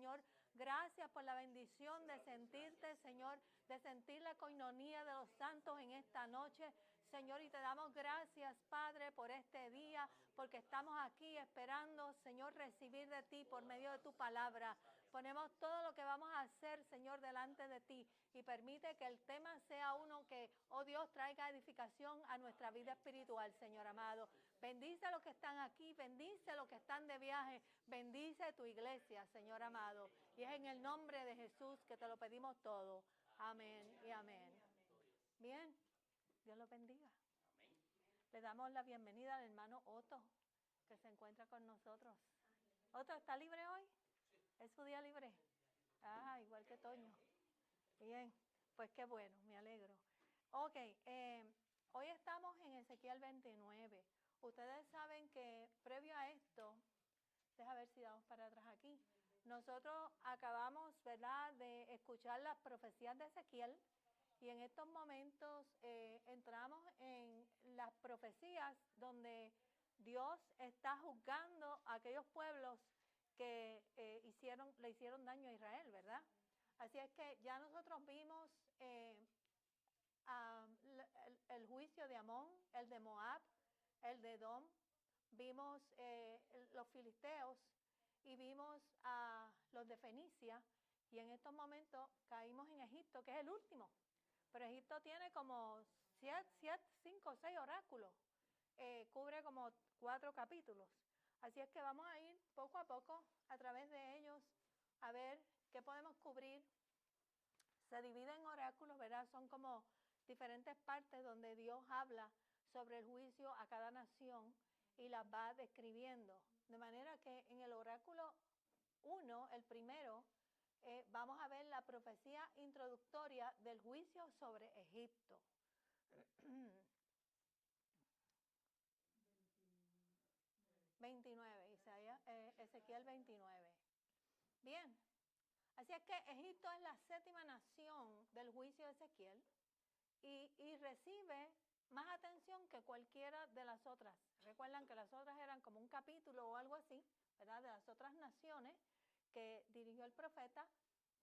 Señor. Gracias por la bendición de sentirte, Señor, de sentir la coinonía de los santos en esta noche, Señor, y te damos gracias, Padre, por este día, porque estamos aquí esperando, Señor, recibir de ti por medio de tu palabra. Ponemos todo lo que vamos a hacer, Señor, delante de ti y permite que el tema sea uno que, oh Dios, traiga edificación a nuestra vida espiritual, Señor amado. Bendice a los que están aquí, bendice a los que están de viaje, bendice tu iglesia, Señor amado. Y es en el nombre de Jesús que te lo pedimos todo. Amén y amén. Bien, Dios los bendiga. Le damos la bienvenida al hermano Otto, que se encuentra con nosotros. Otto, ¿está libre hoy? ¿Es su día libre? Ah, igual que Toño. Bien, pues qué bueno, me alegro. Ok, hoy estamos en Ezequiel 29. Ustedes saben que previo a esto, deja ver si damos para atrás aquí. Nosotros acabamos, ¿verdad?, de escuchar las profecías de Ezequiel y en estos momentos entramos en las profecías donde Dios está juzgando a aquellos pueblos que le hicieron daño a Israel, ¿verdad? Así es que ya nosotros vimos el juicio de Amón, el de Moab, el de Edom, vimos los filisteos y vimos a los de Fenicia y en estos momentos caímos en Egipto, que es el último. Pero Egipto tiene como 5 o 6 oráculos, cubre como 4 capítulos. Así es que vamos a ir poco a poco a través de ellos a ver qué podemos cubrir. Se divide en oráculos, ¿verdad? Son como diferentes partes donde Dios habla sobre el juicio a cada nación y las va describiendo. De manera que en el oráculo 1, el primero, vamos a ver la profecía introductoria del juicio sobre Egipto. 29, Ezequiel 29. Bien, así es que Egipto es la 7ª nación del juicio de Ezequiel y recibe más atención que cualquiera de las otras. Recuerdan que las otras eran como un capítulo o algo así, ¿verdad?, de las otras naciones que dirigió el profeta,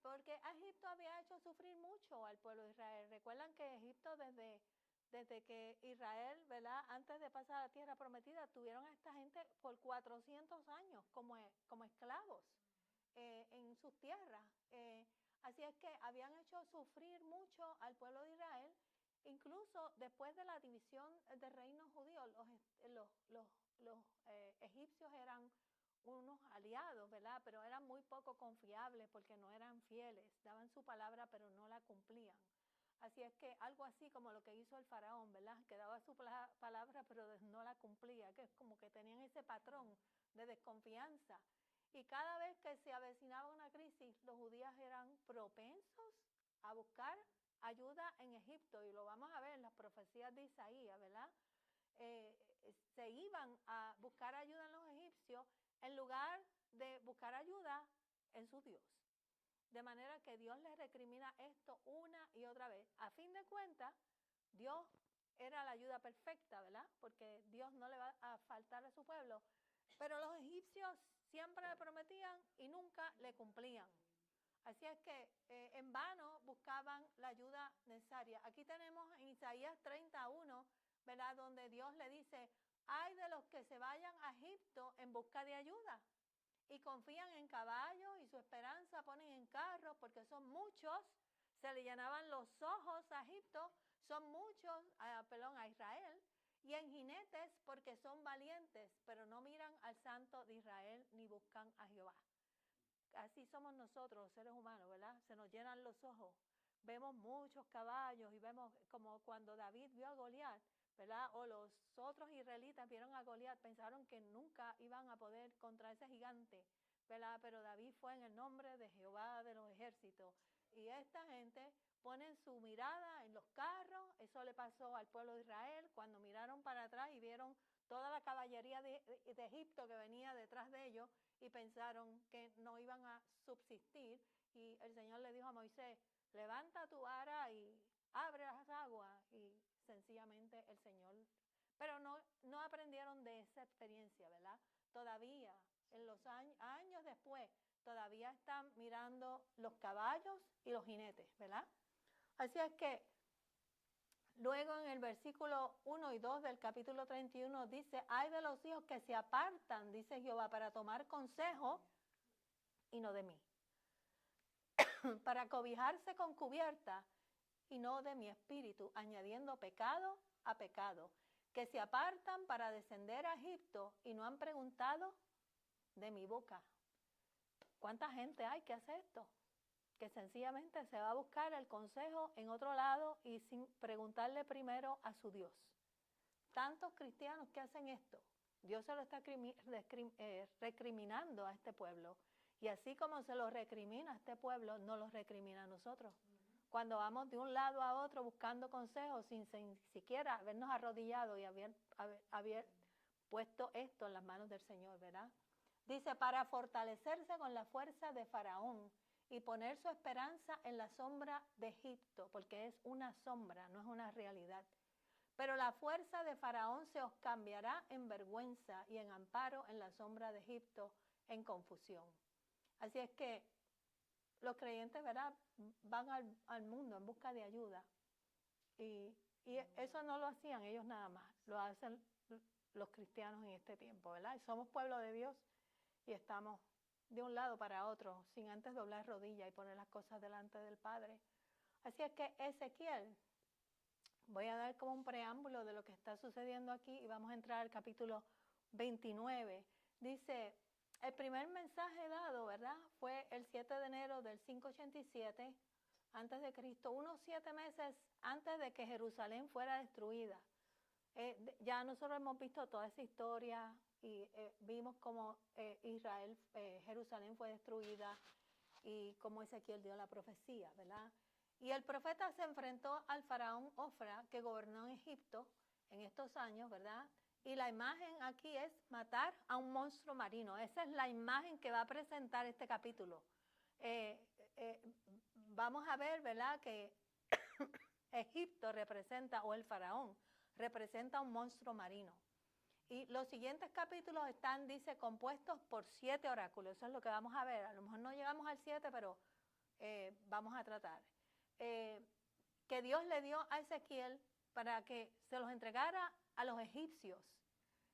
porque Egipto había hecho sufrir mucho al pueblo de Israel. Recuerdan que Egipto desde que Israel, ¿verdad?, antes de pasar a la tierra prometida, tuvieron a esta gente por 400 años como esclavos en sus tierras. Así es que habían hecho sufrir mucho al pueblo de Israel. Incluso después de la división del reino judío, los egipcios eran unos aliados, ¿verdad? Pero eran muy poco confiables porque no eran fieles, daban su palabra pero no la cumplían. Así es que algo así como lo que hizo el faraón, ¿verdad? Que daba su palabra pero no la cumplía, que es como que tenían ese patrón de desconfianza. Y cada vez que se avecinaba una crisis, los judíos eran propensos a buscar ayuda en Egipto, y lo vamos a ver en las profecías de Isaías, ¿verdad? Se iban a buscar ayuda en los egipcios en lugar de buscar ayuda en su Dios. De manera que Dios les recrimina esto una y otra vez. A fin de cuentas, Dios era la ayuda perfecta, ¿verdad? Porque Dios no le va a faltar a su pueblo. Pero los egipcios siempre le prometían y nunca le cumplían. Así es que en vano buscaban la ayuda necesaria. Aquí tenemos en Isaías 31, ¿verdad?, donde Dios le dice: ay de los que se vayan a Egipto en busca de ayuda y confían en caballos y su esperanza ponen en carros, porque son muchos. Se le llenaban los ojos a Egipto, son muchos, a Israel, y en jinetes, porque son valientes, pero no miran al Santo de Israel ni buscan a Jehová. Así somos nosotros, los seres humanos, ¿verdad? Se nos llenan los ojos. Vemos muchos caballos y vemos como cuando David vio a Goliat, ¿verdad? O los otros israelitas vieron a Goliat, pensaron que nunca iban a poder contra ese gigante, ¿verdad? Pero David fue en el nombre de Jehová de los ejércitos. Y esta gente pone su mirada en los carros. Eso le pasó al pueblo de Israel cuando miraron para atrás y vieron toda la caballería de Egipto que venía detrás de ellos y pensaron que no iban a subsistir. Y el Señor le dijo a Moisés: levanta tu vara y abre las aguas, y sencillamente el Señor. Pero no aprendieron de esa experiencia, ¿verdad? Todavía, en los años después, todavía están mirando los caballos y los jinetes, ¿verdad? Así es que luego en el versículo 1 y 2 del capítulo 31 dice, ay de los hijos que se apartan, dice Jehová, para tomar consejo y no de mí, para cobijarse con cubierta y no de mi espíritu, añadiendo pecado a pecado, que se apartan para descender a Egipto y no han preguntado de mi boca. ¿Cuánta gente hay que hace esto? Que sencillamente se va a buscar el consejo en otro lado y sin preguntarle primero a su Dios. Tantos cristianos que hacen esto, Dios se lo está recriminando a este pueblo. Y así como se lo recrimina a este pueblo, no lo recrimina a nosotros. Cuando vamos de un lado a otro buscando consejos sin siquiera habernos arrodillado y haber puesto esto en las manos del Señor, ¿verdad? Dice, para fortalecerse con la fuerza de Faraón y poner su esperanza en la sombra de Egipto, porque es una sombra, no es una realidad. Pero la fuerza de Faraón se os cambiará en vergüenza y en amparo en la sombra de Egipto, en confusión. Así es que los creyentes, ¿verdad?, van al mundo en busca de ayuda. Y eso no lo hacían ellos nada más, lo hacen los cristianos en este tiempo, ¿verdad? Y somos pueblo de Dios y estamos de un lado para otro, sin antes doblar rodillas y poner las cosas delante del Padre. Así es que Ezequiel, voy a dar como un preámbulo de lo que está sucediendo aquí y vamos a entrar al capítulo 29. Dice, el primer mensaje dado, ¿verdad?, fue el 7 de enero del 587 antes de Cristo, unos 7 meses antes de que Jerusalén fuera destruida. Ya nosotros hemos visto toda esa historia y vimos cómo Jerusalén fue destruida y cómo Ezequiel dio la profecía, ¿verdad? Y el profeta se enfrentó al faraón Ofra, que gobernó en Egipto en estos años, ¿verdad? Y la imagen aquí es matar a un monstruo marino. Esa es la imagen que va a presentar este capítulo. Vamos a ver, ¿verdad?, que Egipto representa, o el faraón, representa un monstruo marino. Y los siguientes capítulos están, dice, compuestos por 7 oráculos. Eso es lo que vamos a ver. A lo mejor no llegamos al 7, pero vamos a tratar. Que Dios le dio a Ezequiel para que se los entregara a los egipcios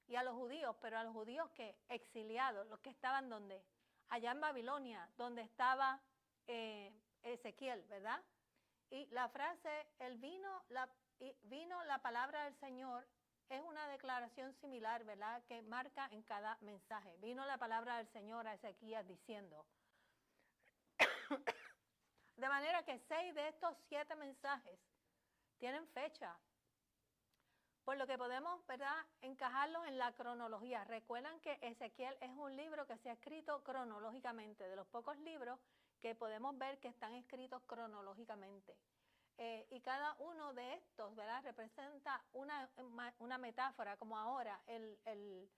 y a los judíos, pero a los judíos que exiliados, los que estaban donde, allá en Babilonia, donde estaba Ezequiel, ¿verdad? Y la frase, vino la palabra del Señor, es una declaración similar, ¿verdad?, que marca en cada mensaje. Vino la palabra del Señor a Ezequías diciendo. De manera que 6 de estos 7 mensajes tienen fecha, por lo que podemos, ¿verdad?, encajarlos en la cronología. Recuerdan que Ezequiel es un libro que se ha escrito cronológicamente, de los pocos libros que podemos ver que están escritos cronológicamente. Y cada uno de estos, ¿verdad?, representa una metáfora, como ahora el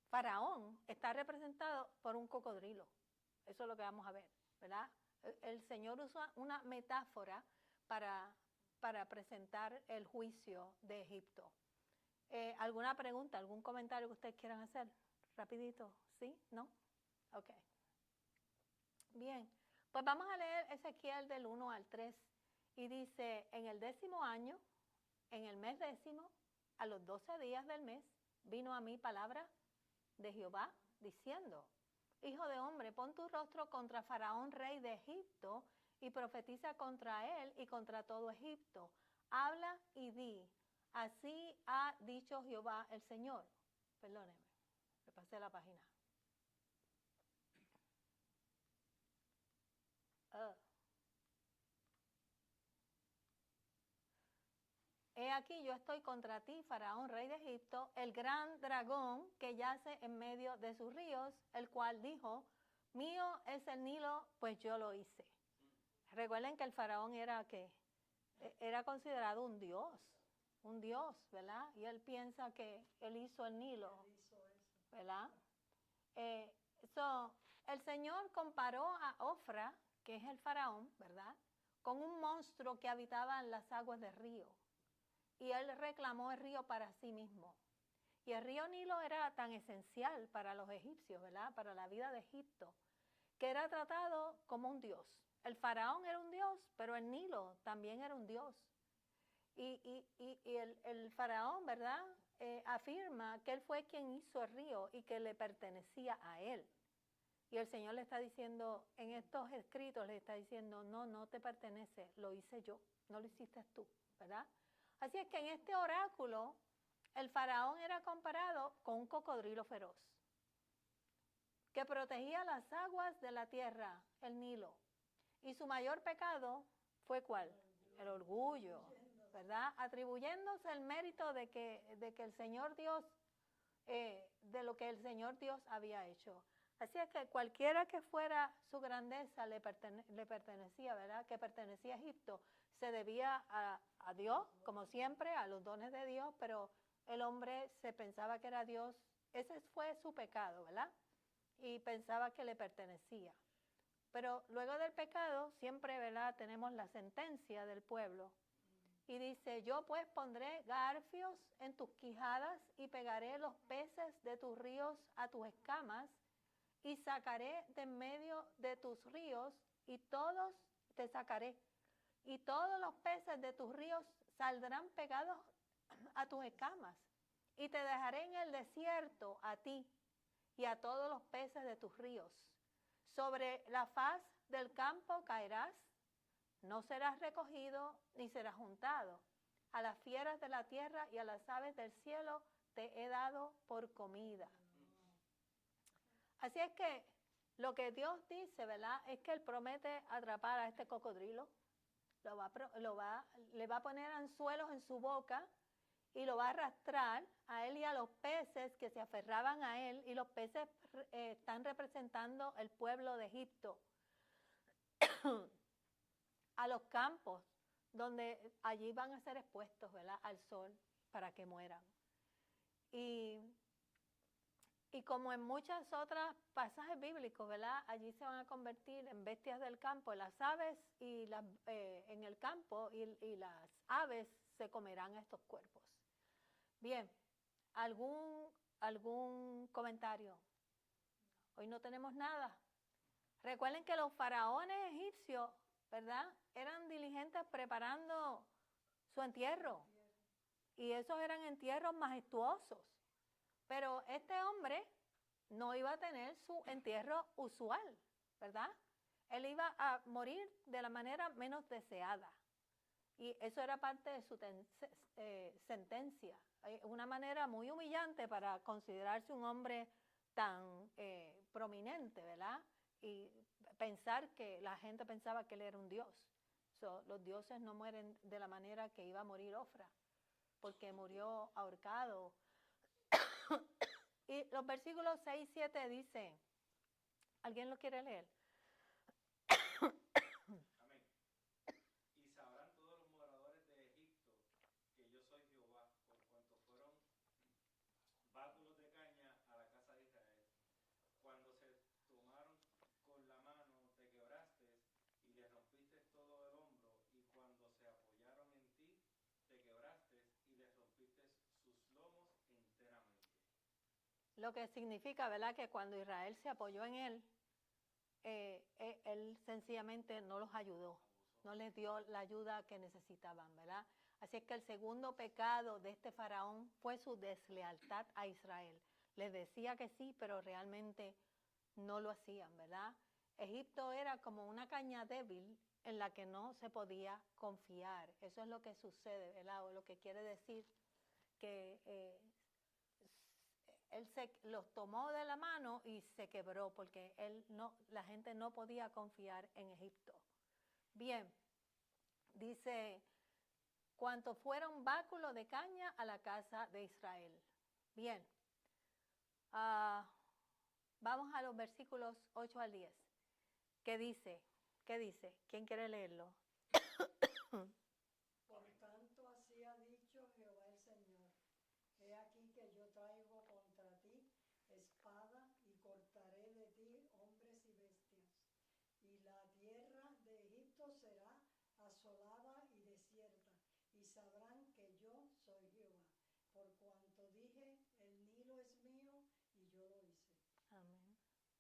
faraón está representado por un cocodrilo. Eso es lo que vamos a ver, ¿verdad? El Señor usa una metáfora para presentar el juicio de Egipto. ¿Alguna pregunta, algún comentario que ustedes quieran hacer? Rapidito, ¿sí? ¿No? Ok. Bien, pues vamos a leer Ezequiel del 1 al 3 y dice, en el 10º año, en el mes 10º, a los 12 días del mes, vino a mí palabra de Jehová diciendo, hijo de hombre, pon tu rostro contra Faraón, rey de Egipto, y profetiza contra él y contra todo Egipto. Habla y di, así ha dicho Jehová el Señor. Perdónenme, me pasé la página. He aquí yo estoy contra ti, Faraón, rey de Egipto, el gran dragón que yace en medio de sus ríos, el cual dijo, mío es el Nilo, pues yo lo hice. Recuerden que el faraón era considerado un dios, ¿verdad? Y él piensa que él hizo el Nilo, ¿verdad? El Señor comparó a Ofra, que es el faraón, ¿verdad?, con un monstruo que habitaba en las aguas del río. Y él reclamó el río para sí mismo. Y el río Nilo era tan esencial para los egipcios, ¿verdad? Para la vida de Egipto, que era tratado como un dios. El faraón era un dios, pero el Nilo también era un dios. Y el faraón, ¿verdad? Afirma que él fue quien hizo el río y que le pertenecía a él. Y el Señor le está diciendo, en estos escritos le está diciendo, no, no te pertenece, lo hice yo, no lo hiciste tú, ¿verdad? Así es que en este oráculo, el faraón era comparado con un cocodrilo feroz, que protegía las aguas de la tierra, el Nilo. Y su mayor pecado fue ¿cuál? El orgullo, ¿verdad? Atribuyéndose el mérito de que el Señor Dios, de lo que el Señor Dios había hecho. Así es que cualquiera que fuera su grandeza le pertenecía, ¿verdad? Que pertenecía a Egipto, se debía a Dios, como siempre, a los dones de Dios, pero el hombre se pensaba que era Dios. Ese fue su pecado, ¿verdad? Y pensaba que le pertenecía. Pero luego del pecado, siempre, ¿verdad? Tenemos la sentencia del pueblo. Y dice, yo pues pondré garfios en tus quijadas y pegaré los peces de tus ríos a tus escamas y sacaré de en medio de tus ríos y todos te sacaré. Y todos los peces de tus ríos saldrán pegados a tus escamas. Y te dejaré en el desierto a ti y a todos los peces de tus ríos. Sobre la faz del campo caerás, no serás recogido ni serás juntado. A las fieras de la tierra y a las aves del cielo te he dado por comida. Así es que lo que Dios dice, ¿verdad? Es que Él promete atrapar a este cocodrilo, le va a poner anzuelos en su boca y lo va a arrastrar a él y a los peces que se aferraban a él, y los peces están representando el pueblo de Egipto, a los campos, donde allí van a ser expuestos, ¿verdad? Al sol para que mueran. Y como en muchas otras pasajes bíblicos, ¿verdad? Allí se van a convertir en bestias del campo, las aves y en el campo, y las aves se comerán a estos cuerpos. Bien, ¿algún comentario? Hoy no tenemos nada. Recuerden que los faraones egipcios, ¿verdad? Eran diligentes preparando su entierro. Y esos eran entierros majestuosos. Pero este hombre no iba a tener su entierro usual, ¿verdad? Él iba a morir de la manera menos deseada. Y eso era parte de su sentencia. Una manera muy humillante para considerarse un hombre tan prominente, ¿verdad? Y pensar que la gente pensaba que él era un dios. Los dioses no mueren de la manera que iba a morir Ofra, porque murió ahorcado. Y los versículos 6 y 7 dicen, ¿alguien lo quiere leer? Amén. Y sabrán todos los moradores de Egipto que yo soy Jehová, por cuanto fueron báculos de caña a la casa de Israel. Cuando se tomaron con la mano te quebraste y les rompiste todo el hombro, y cuando se apoyaron en ti te quebraste y les rompiste sus lomos enteramente. Lo que significa, ¿verdad?, que cuando Israel se apoyó en él, él sencillamente no los ayudó, no les dio la ayuda que necesitaban, ¿verdad? Así es que el segundo pecado de este faraón fue su deslealtad a Israel. Les decía que sí, pero realmente no lo hacían, ¿verdad? Egipto era como una caña débil en la que no se podía confiar. Eso es lo que sucede, ¿verdad? O lo que quiere decir que él los tomó de la mano y se quebró, porque la gente no podía confiar en Egipto. Bien, dice, cuanto fueron báculo de caña a la casa de Israel. Bien, vamos a los versículos 8 al 10. ¿Qué dice? ¿Qué dice? ¿Quién quiere leerlo? Por tanto, así ha dicho Jehová el Señor: he aquí que yo traigo contra ti espada y cortaré de ti hombres y bestias, y la tierra de Egipto será asolada y desierta, y sabrán que yo soy Jehová, por cuanto dije, el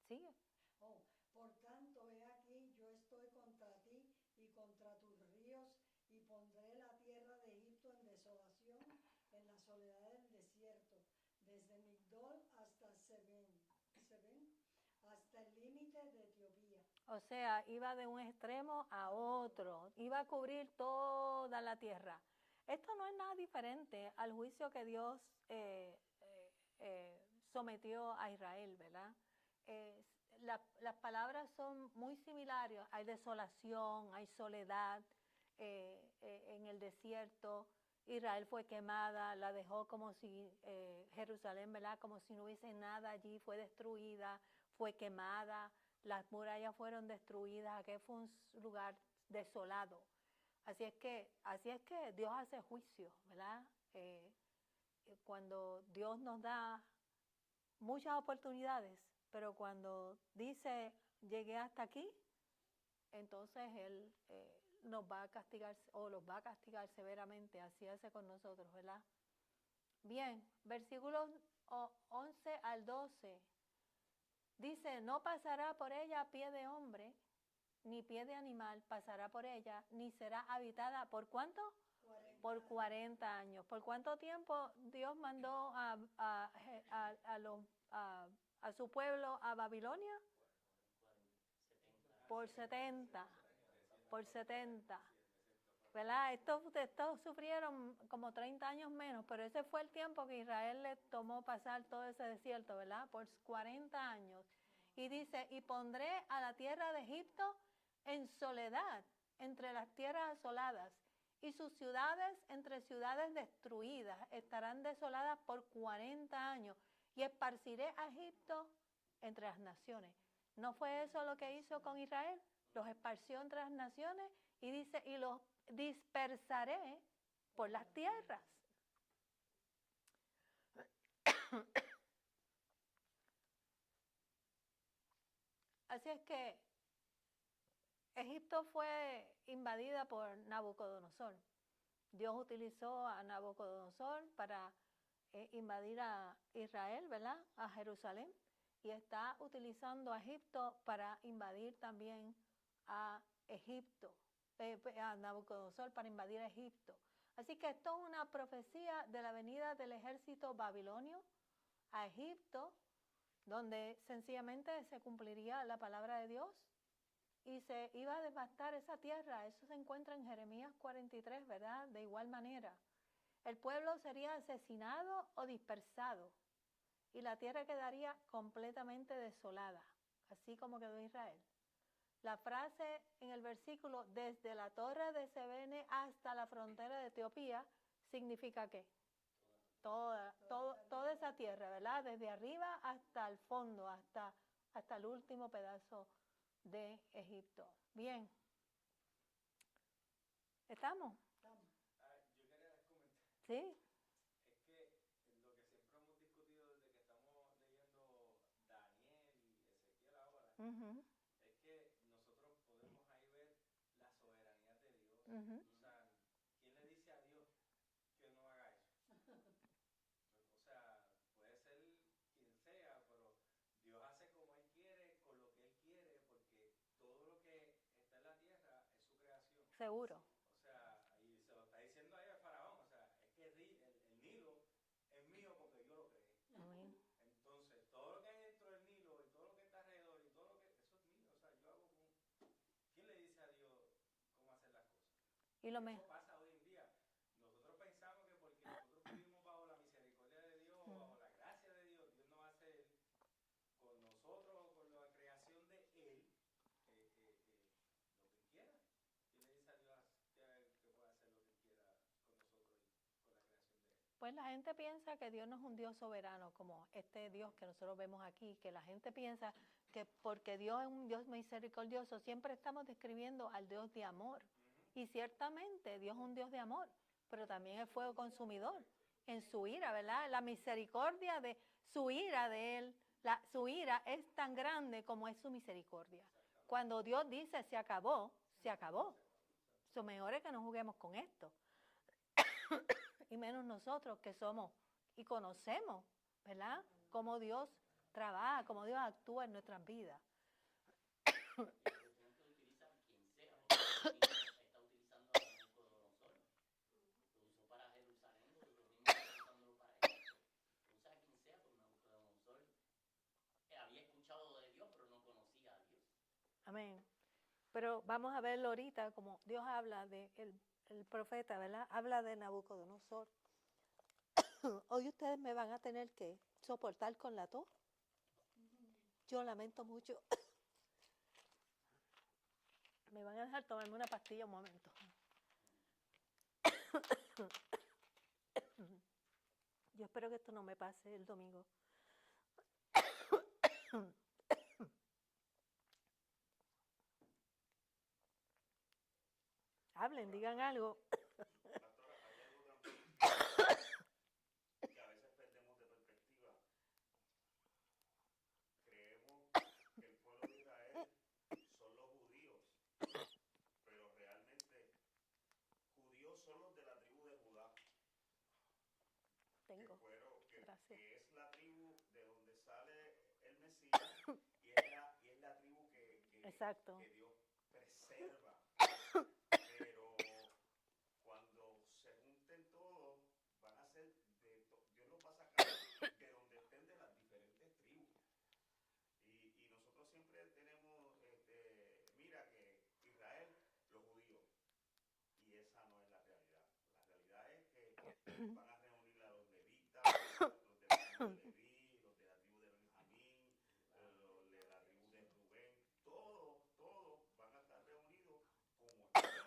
Sigue. Oh, por tanto, he aquí, yo estoy contra ti y contra tus ríos, y pondré la tierra de Egipto en desolación, en la soledad del desierto, desde Migdol hasta Seben, hasta el límite de Etiopía. O sea, iba de un extremo a otro, iba a cubrir toda la tierra. Esto no es nada diferente al juicio que Dios sometió a Israel, ¿verdad? Las palabras son muy similares. Hay desolación, hay soledad en el desierto. Israel fue quemada, la dejó como si Jerusalén, ¿verdad? Como si no hubiese nada allí, fue destruida, fue quemada. Las murallas fueron destruidas, aquel fue un lugar desolado. Así es que Dios hace juicio, ¿verdad? Cuando Dios nos da muchas oportunidades, pero cuando dice llegué hasta aquí, entonces Él nos va a castigar o los va a castigar severamente, así hace con nosotros, ¿verdad? Bien, versículos 11 al 12. Dice, no pasará por ella pie de hombre, ni pie de animal pasará por ella, ni será habitada. ¿Por cuánto? 40 Por 40 años. ¿Por cuánto tiempo Dios mandó a su pueblo a Babilonia? Por 70. Por 70. ¿Verdad? Estos sufrieron como 30 años menos, pero ese fue el tiempo que Israel le tomó pasar todo ese desierto, ¿verdad? Por 40 años. Y dice, y pondré a la tierra de Egipto en soledad entre las tierras asoladas, y sus ciudades entre ciudades destruidas estarán desoladas por 40 años, y esparciré a Egipto entre las naciones. ¿No fue eso lo que hizo con Israel? Los esparció entre las naciones y dice, y los dispersaré por las tierras. Así es que Egipto fue invadida por Nabucodonosor. Dios utilizó a Nabucodonosor para invadir a Israel, ¿verdad? A Jerusalén. Y está utilizando a Egipto para invadir también a Egipto. A Nabucodonosor para invadir a Egipto. Así que esto es una profecía de la venida del ejército babilonio a Egipto, donde sencillamente se cumpliría la palabra de Dios y se iba a devastar esa tierra. Eso se encuentra en Jeremías 43, ¿verdad? De igual manera. El pueblo sería asesinado o dispersado y la tierra quedaría completamente desolada, así como quedó Israel. La frase en el versículo, desde la torre de Sebene hasta la frontera de Etiopía, significa ¿qué? Toda esa tierra, ¿verdad? Desde arriba hasta el fondo, hasta el último pedazo de Egipto. Bien. ¿Estamos? Estamos. Yo quería comentar. Sí. Es que lo que siempre hemos discutido desde que estamos leyendo Daniel y Ezequiel ahora, es que nosotros podemos ahí ver la soberanía de Dios. O sea, ¿quién le dice a Dios que no haga eso? O sea, puede ser quien sea, pero Dios hace como Él quiere, con lo que Él quiere, porque todo lo que está en la tierra es su creación. Seguro. O sea, y se lo está diciendo ahí al faraón, o sea, es que el Nilo es mío porque yo lo creé. Amén. Entonces, todo lo que hay dentro del Nilo y todo lo que está alrededor y todo lo que, eso es mío. O sea, yo hago como, ¿quién le dice a Dios cómo hacer las cosas? Y lo Eso pasa hoy en día. Nosotros pensamos que porque nosotros vivimos bajo la misericordia de Dios, bajo la gracia de Dios, Dios no va a hacer con nosotros, con la creación de Él, lo que Él quiera. ¿Quién le dice a Dios que pueda hacer lo que Él quiera con nosotros y con la creación de Él? Pues la gente piensa que Dios no es un Dios soberano como este Dios que nosotros vemos aquí, que la gente piensa que porque Dios es un Dios misericordioso, siempre estamos describiendo al Dios de amor. Y ciertamente Dios es un Dios de amor, pero también es fuego consumidor en su ira, ¿verdad? La misericordia de su ira de Él, su ira es tan grande como es su misericordia. Cuando Dios dice se acabó, se acabó. Lo mejor es que no juguemos con esto. Y menos nosotros que somos y conocemos, ¿verdad? Cómo Dios trabaja, cómo Dios actúa en nuestras vidas. Pero de pronto utiliza quien sea, porque el mismo está utilizando a Nabucodonosor. Lo usó para Jerusalén, lo mismo está usándolo para Egipto. Lo usa a quien sea, porque Nabucodonosor había escuchado de Dios, pero no conocía a Dios. Amén. Pero vamos a verlo ahorita, como Dios habla de el profeta, ¿verdad? Habla de Nabucodonosor. Hoy ustedes me van a tener que soportar con la tos. Yo lamento mucho. Me van a dejar tomarme una pastilla un momento. Yo espero que esto no me pase el domingo. Hablen, digan algo. Pastora, hay algo también que a veces perdemos de perspectiva. Creemos que el pueblo de Israel son los judíos, pero realmente judíos son los de la tribu de Judá, Tengo. Gracias. que es la tribu de donde sale el Mesías y es la tribu Exacto. que Dios preserva. Pero cuando se junten todos, van a ser Dios los va a sacar de donde estén de las diferentes tribus. Y nosotros siempre tenemos, mira que Israel, los judíos, y esa no es la realidad. La realidad es que van a reunir a los levitas, los de la tribu de Leví, los de la tribu de Benjamín, los de la tribu de Rubén, todos van a estar reunidos como el pueblo de Israel.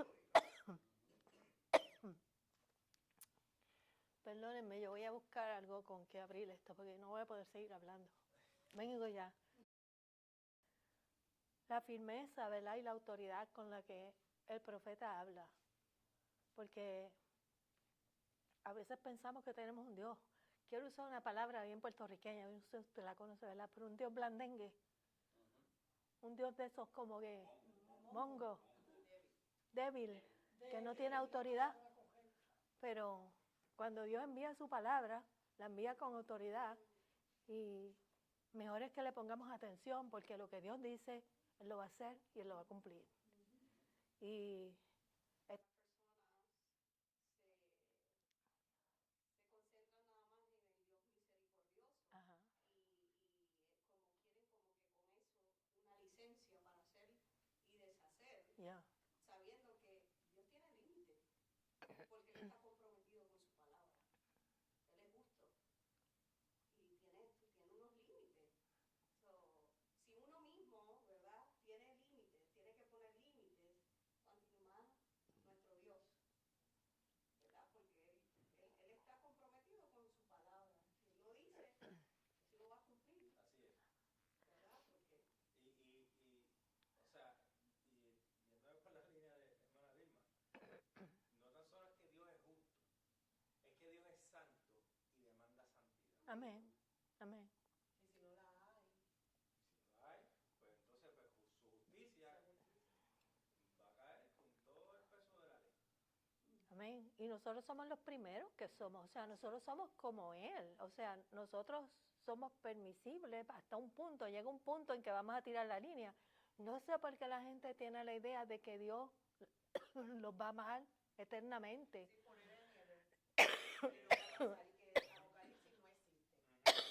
Perdónenme, yo voy a buscar algo con que abrir esto, porque no voy a poder seguir hablando. Vengo ya. La firmeza, ¿verdad? Y la autoridad con la que el profeta habla. Porque a veces pensamos que tenemos un Dios. Quiero usar una palabra bien puertorriqueña, no sé si usted la conoce, ¿verdad? Pero un Dios blandengue. Un Dios de esos como que mongo, débil, que no tiene autoridad. Pero cuando Dios envía su palabra, la envía con autoridad y mejor es que le pongamos atención porque lo que Dios dice, Él lo va a hacer y Él lo va a cumplir. Y Las personas se concentran nada más en el Dios misericordioso ajá, como quieren como que con eso una licencia para hacer y deshacer, yeah, sabiendo que Dios tiene límites, porque Él está comprometido con su palabra. Él es justo y tiene unos límites. So, si uno mismo, ¿verdad?, tiene límites, tiene que poner límites, cuanto más nuestro Dios, ¿verdad? Porque él está comprometido con su palabra. Si Él lo dice, si lo va a cumplir. Así es. ¿Verdad? Porque O sea, y yendo por la línea de hermana Vilma, no tan solo es que Dios es justo, es que Dios es santo y demanda santidad. amén, amén. y si no la hay, Si no la hay, pues entonces pues, su justicia va a caer con todo el peso de la ley. Amén. Y nosotros somos los primeros que somos, o sea, nosotros somos como Él, o sea, nosotros somos permisibles hasta un punto, llega un punto en que vamos a tirar la línea. No sé por qué la gente tiene la idea de que Dios los va a amar eternamente. sí, poner en el que Apocalipsis no existe.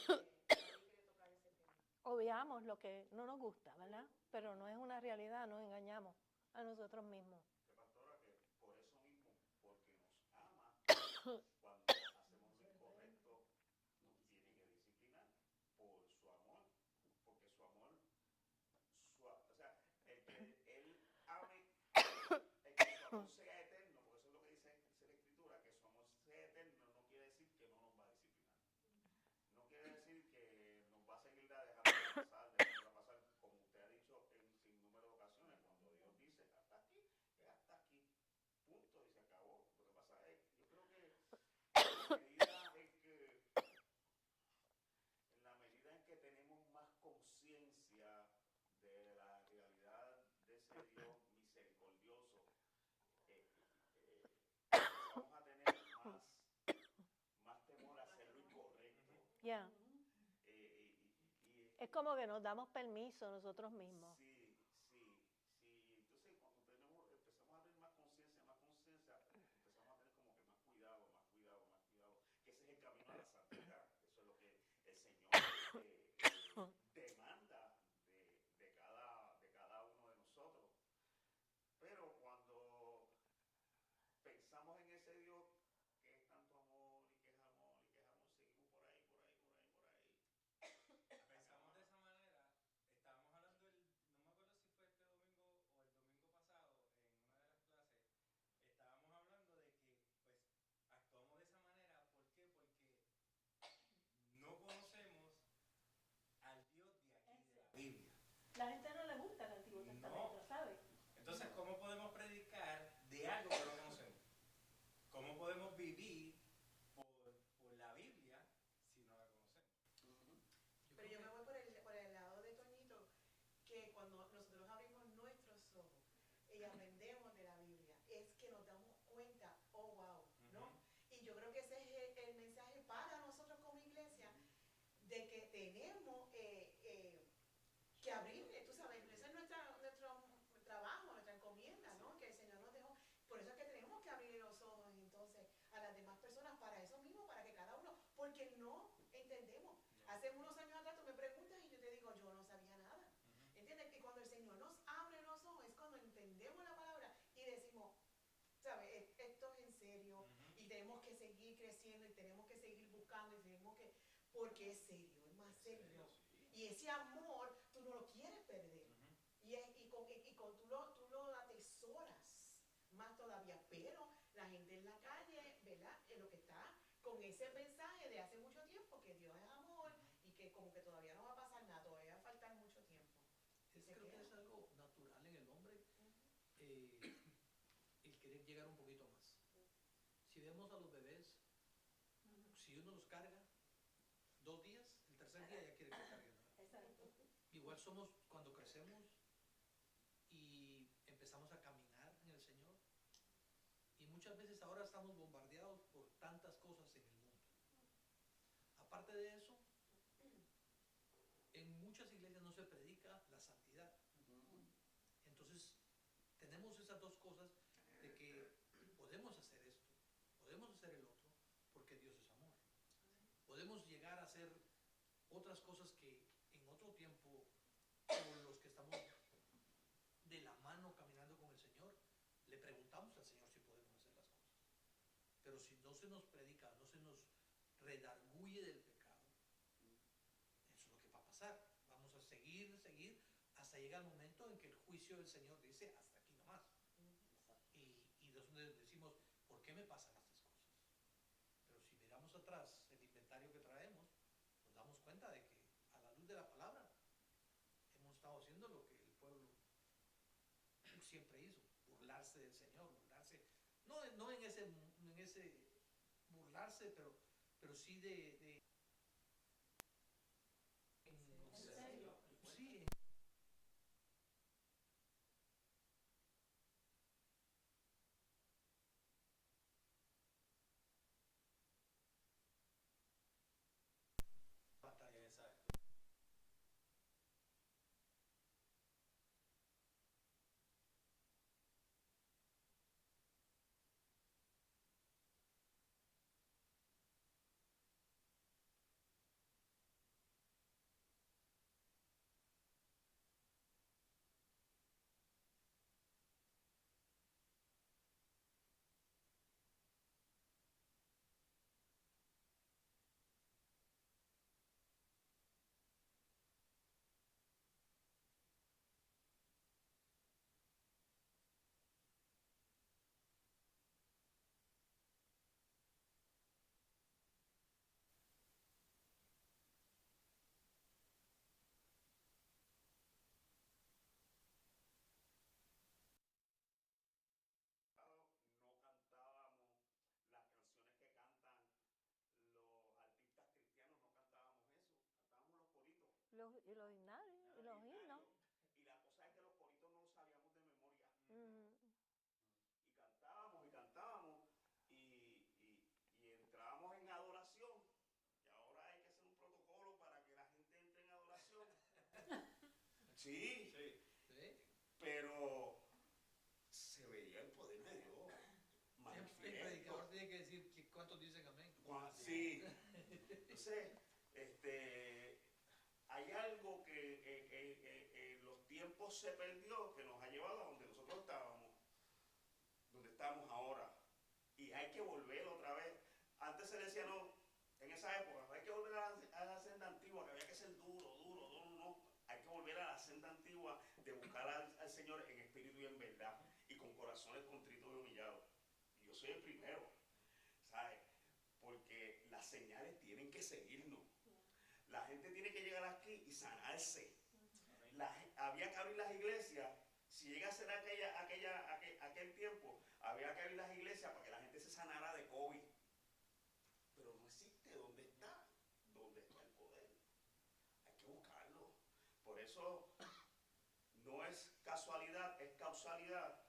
Nadie quiere tocar ese tema. Obviamos lo que no nos gusta, ¿verdad? Pero no es una realidad, nos engañamos a nosotros mismos. Que pastora, que por eso mismo, porque nos ama, cuando hacemos lo incorrecto, nos tiene que disciplinar por su amor, porque su amor, o sea, el que él ame, el que su amor sea eterno, porque eso es lo que dice la escritura, que su amor sea eterno no quiere decir que no nos va a disciplinar. No quiere decir que nos va a seguir dejando pasar, como usted ha dicho en sin número de ocasiones, cuando Dios dice hasta aquí, es hasta aquí, punto, y se acabó. Lo que pasa es, yo creo que en la medida en que tenemos más conciencia de la realidad de ese Dios misericordioso, empezamos a tener más temor a hacer lo incorrecto. Ya. Y Es como que nos damos permiso nosotros mismos. Sí, sí, sí. Entonces, cuando empezamos a tener más conciencia, empezamos a tener como que más cuidado, más cuidado, más cuidado. Que ese es el camino a la santidad. Eso es lo que el Señor demanda de cada uno de nosotros. Pero cuando pensamos en ese Dios que es tanto amor y que es amor y que es amor, seguimos por ahí, por ahí, por ahí, por ahí. Pensamos de esa manera. Estábamos hablando, no me acuerdo si fue este domingo o el domingo pasado, en una de las clases, estábamos hablando de que pues actuamos de esa manera. ¿Por qué? Porque no conocemos al Dios de aquí de la Biblia. La gente no le gusta el Antiguo Testamento, ¿sabes? Entonces, ¿cómo podemos predicar de algo que no conocemos? ¿Cómo podemos vivir por la Biblia si no la conocemos? Pero yo me voy por el lado de Toñito, que cuando nosotros abrimos nuestros ojos y aprendemos de la Biblia, es que nos damos cuenta, oh wow, ¿no? Y yo creo que ese es el mensaje para nosotros como iglesia, de que tenemos que abrir, tú sabes, ese es nuestro trabajo, nuestra encomienda, ¿no? Que el Señor nos dejó. Por eso es que tenemos que abrir los ojos entonces a las demás personas para eso mismo, para que cada uno, porque no entendemos. Hace unos años atrás tú me preguntas y yo te digo, yo no sabía nada. ¿Entiendes? Que cuando el Señor nos abre los ojos es cuando entendemos la palabra y decimos, ¿sabes? Esto es en serio y tenemos que seguir creciendo y tenemos que seguir buscando y tenemos que, porque es serio, es más serio. Y ese amor tú no lo quieres perder. Tú lo atesoras más todavía. Pero la gente en la calle, ¿verdad? Lo que está con ese mensaje de hace mucho tiempo, que Dios es amor y que como que todavía no va a pasar nada, todavía va a faltar mucho tiempo. Creo que es algo natural en el hombre, el querer llegar un poquito más. Si vemos a los bebés, si uno los carga 2 días, el tercer día ya quiere que carguen. Igual somos cuando crecemos y empezamos a caminar en el Señor. Y muchas veces ahora estamos bombardeados por tantas cosas en el mundo. Aparte de eso, en muchas iglesias no se predica la santidad. Entonces, tenemos esas dos cosas de que podemos hacer esto, podemos hacer el otro, porque Dios es amor. Podemos llegar a hacer otras cosas que en otro tiempo, por los que estamos de la mano caminando con el Señor, le preguntamos al Señor si podemos hacer las cosas. Pero si no se nos predica, no se nos redarguye del pecado, eso es lo que va a pasar. Vamos a seguir, hasta llega el momento en que el juicio del Señor dice, hasta aquí nomás. Y entonces decimos, ¿por qué me pasan estas cosas? Pero si miramos atrás el inventario que traemos, nos damos cuenta de que a la luz de la palabra hemos estado haciendo lo que el pueblo siempre hizo, burlarse del Señor, burlarse, no en ese burlarse, pero sí de ¿En serio? sí, batalla. Exacto. No cantábamos las canciones que cantan los artistas cristianos, no cantábamos eso, cantábamos los coritos. Y los himnarios, y los himnos. Y la cosa es que los coritos no los sabíamos de memoria. Mm. Y cantábamos y entrábamos en adoración. Y ahora hay que hacer un protocolo para que la gente entre en adoración. Sí, Sí. ¿Sí? pero se veía el poder de Dios El manifiesto. predicador tiene que decir que cuántos dicen amén. Sí. Entonces, hay algo que en los tiempos se perdió, que nos ha llevado a donde nosotros estábamos, donde estamos ahora. Y hay que volver otra vez. Antes se decía, no, en esa época, hay que volver a la senda antigua, que había que ser duro, duro, duro, no. Hay que volver a la senda antigua de buscar al Señor en espíritu y en verdad, y con corazones contritos y humillados. Y yo soy el primero, ¿sabes? Porque las señales tienen que seguirnos. La gente tiene que llegar aquí y sanarse. Había que abrir las iglesias. Si llega a ser aquel tiempo, había que abrir las iglesias para que la gente se sanara de COVID. Pero no existe. ¿Dónde está? ¿Dónde está el poder? Hay que buscarlo. Por eso no es casualidad, es causalidad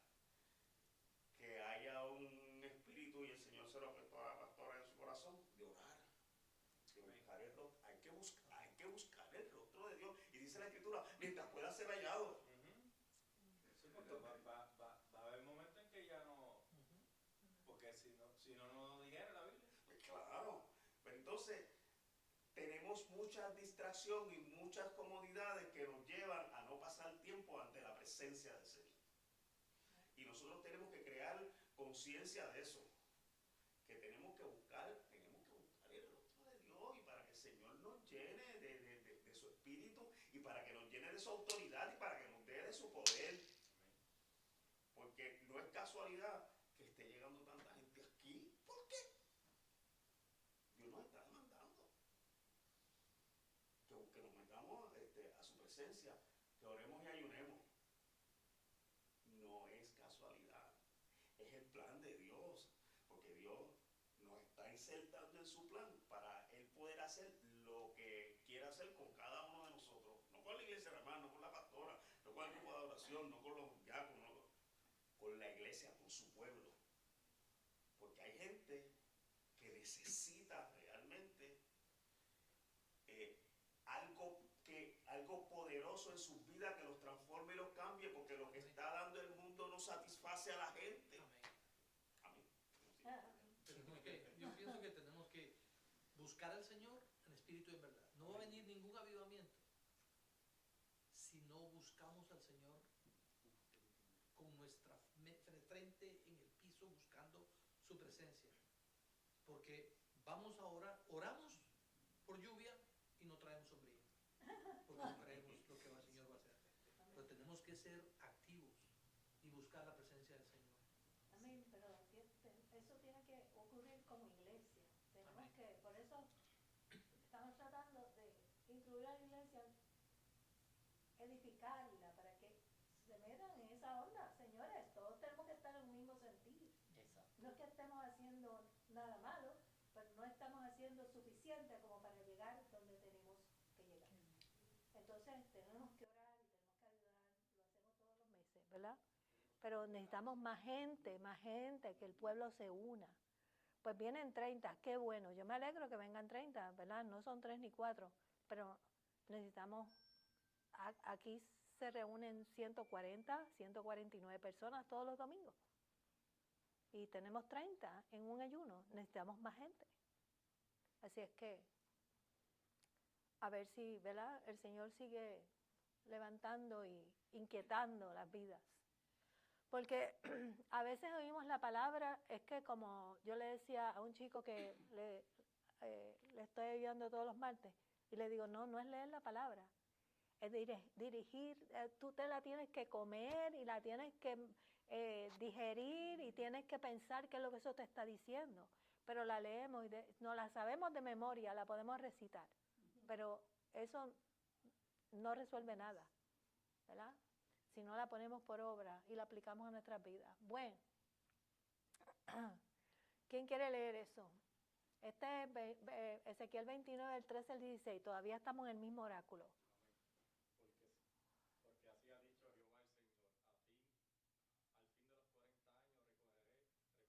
que haya un espíritu, y el Señor se lo ha puesto a la pastora en su corazón, de orar, de buscar el rostro. Hay que buscar el rostro de Dios. Y dice la Escritura, mientras pueda ser hallado. Sí, porque va a haber momentos en que ya no, porque si no lo dijera la Biblia. Pues claro, pero entonces tenemos mucha distracción y muchas comodidades que nos llevan a no pasar tiempo ante la presencia del Señor. Y nosotros tenemos que crear conciencia de eso, que tenemos que buscar el rostro de Dios, y para que el Señor nos llene de su espíritu, y para que nos llene de su autoridad, y para que nos dé de su poder. Porque no es casualidad que esté llegando tanta gente aquí. ¿Por qué? Dios nos está demandando que nos metamos a su presencia, que oremos y ayunemos. No es casualidad, es el plan de Dios, porque Dios nos está insertando en su plan para Él poder hacer lo que quiera hacer con cada uno de nosotros. No con la iglesia, hermano, no con la pastora, no con el grupo de adoración, no con los diáconos, no, con la iglesia, con su pueblo. Porque hay gente que necesita realmente algo poderoso en sus vidas, que los transforme y los cambie, porque lo que está dando el mundo no satisface a la gente. Amén. Amén. Pero es que yo pienso que tenemos que buscar al Señor en espíritu y en verdad. No va a venir ningún avivamiento si no buscamos al Señor con nuestra frente en el piso, buscando su presencia. Porque vamos ahora, oramos por lluvia y no traemos sombría, porque no creemos lo que el Señor va a hacer. Pero tenemos que ser activos y buscar la presencia del Señor. Amén, pero eso tiene que ocurrir como iglesia. Tenemos que, por eso estamos tratando de incluir a la iglesia, edificarla, para que se metan en esa onda. Señores, todos tenemos que estar en un mismo sentir. Exacto. No es que estemos haciendo nada malo, pero no estamos haciendo suficiente como para llegar donde tenemos que llegar. Entonces tenemos que orar y tenemos que ayudar, lo hacemos todos los meses, ¿verdad? Pero necesitamos más gente, que el pueblo se una. Pues vienen 30, qué bueno, yo me alegro que vengan 30, ¿verdad? No son 3 ni 4, pero necesitamos, aquí se reúnen 140, 149 personas todos los domingos. Y tenemos 30 en un ayuno, necesitamos más gente. Así es que, a ver si, ¿verdad? El Señor sigue levantando y inquietando las vidas. Porque a veces oímos la palabra, es que como yo le decía a un chico que le estoy ayudando todos los martes, y le digo, no es leer la palabra, es dirigir, tú te la tienes que comer y la tienes que digerir y tienes que pensar qué es lo que eso te está diciendo. Pero la leemos y no la sabemos de memoria, la podemos recitar, pero eso no resuelve nada, ¿verdad? Si no la ponemos por obra y la aplicamos a nuestras vidas. Bueno, ¿quién quiere leer eso? Este es Ezequiel 29, del 13 al 16, todavía estamos en el mismo oráculo. Porque así ha dicho Jehová el Señor, al fin de los 40 años recogeré a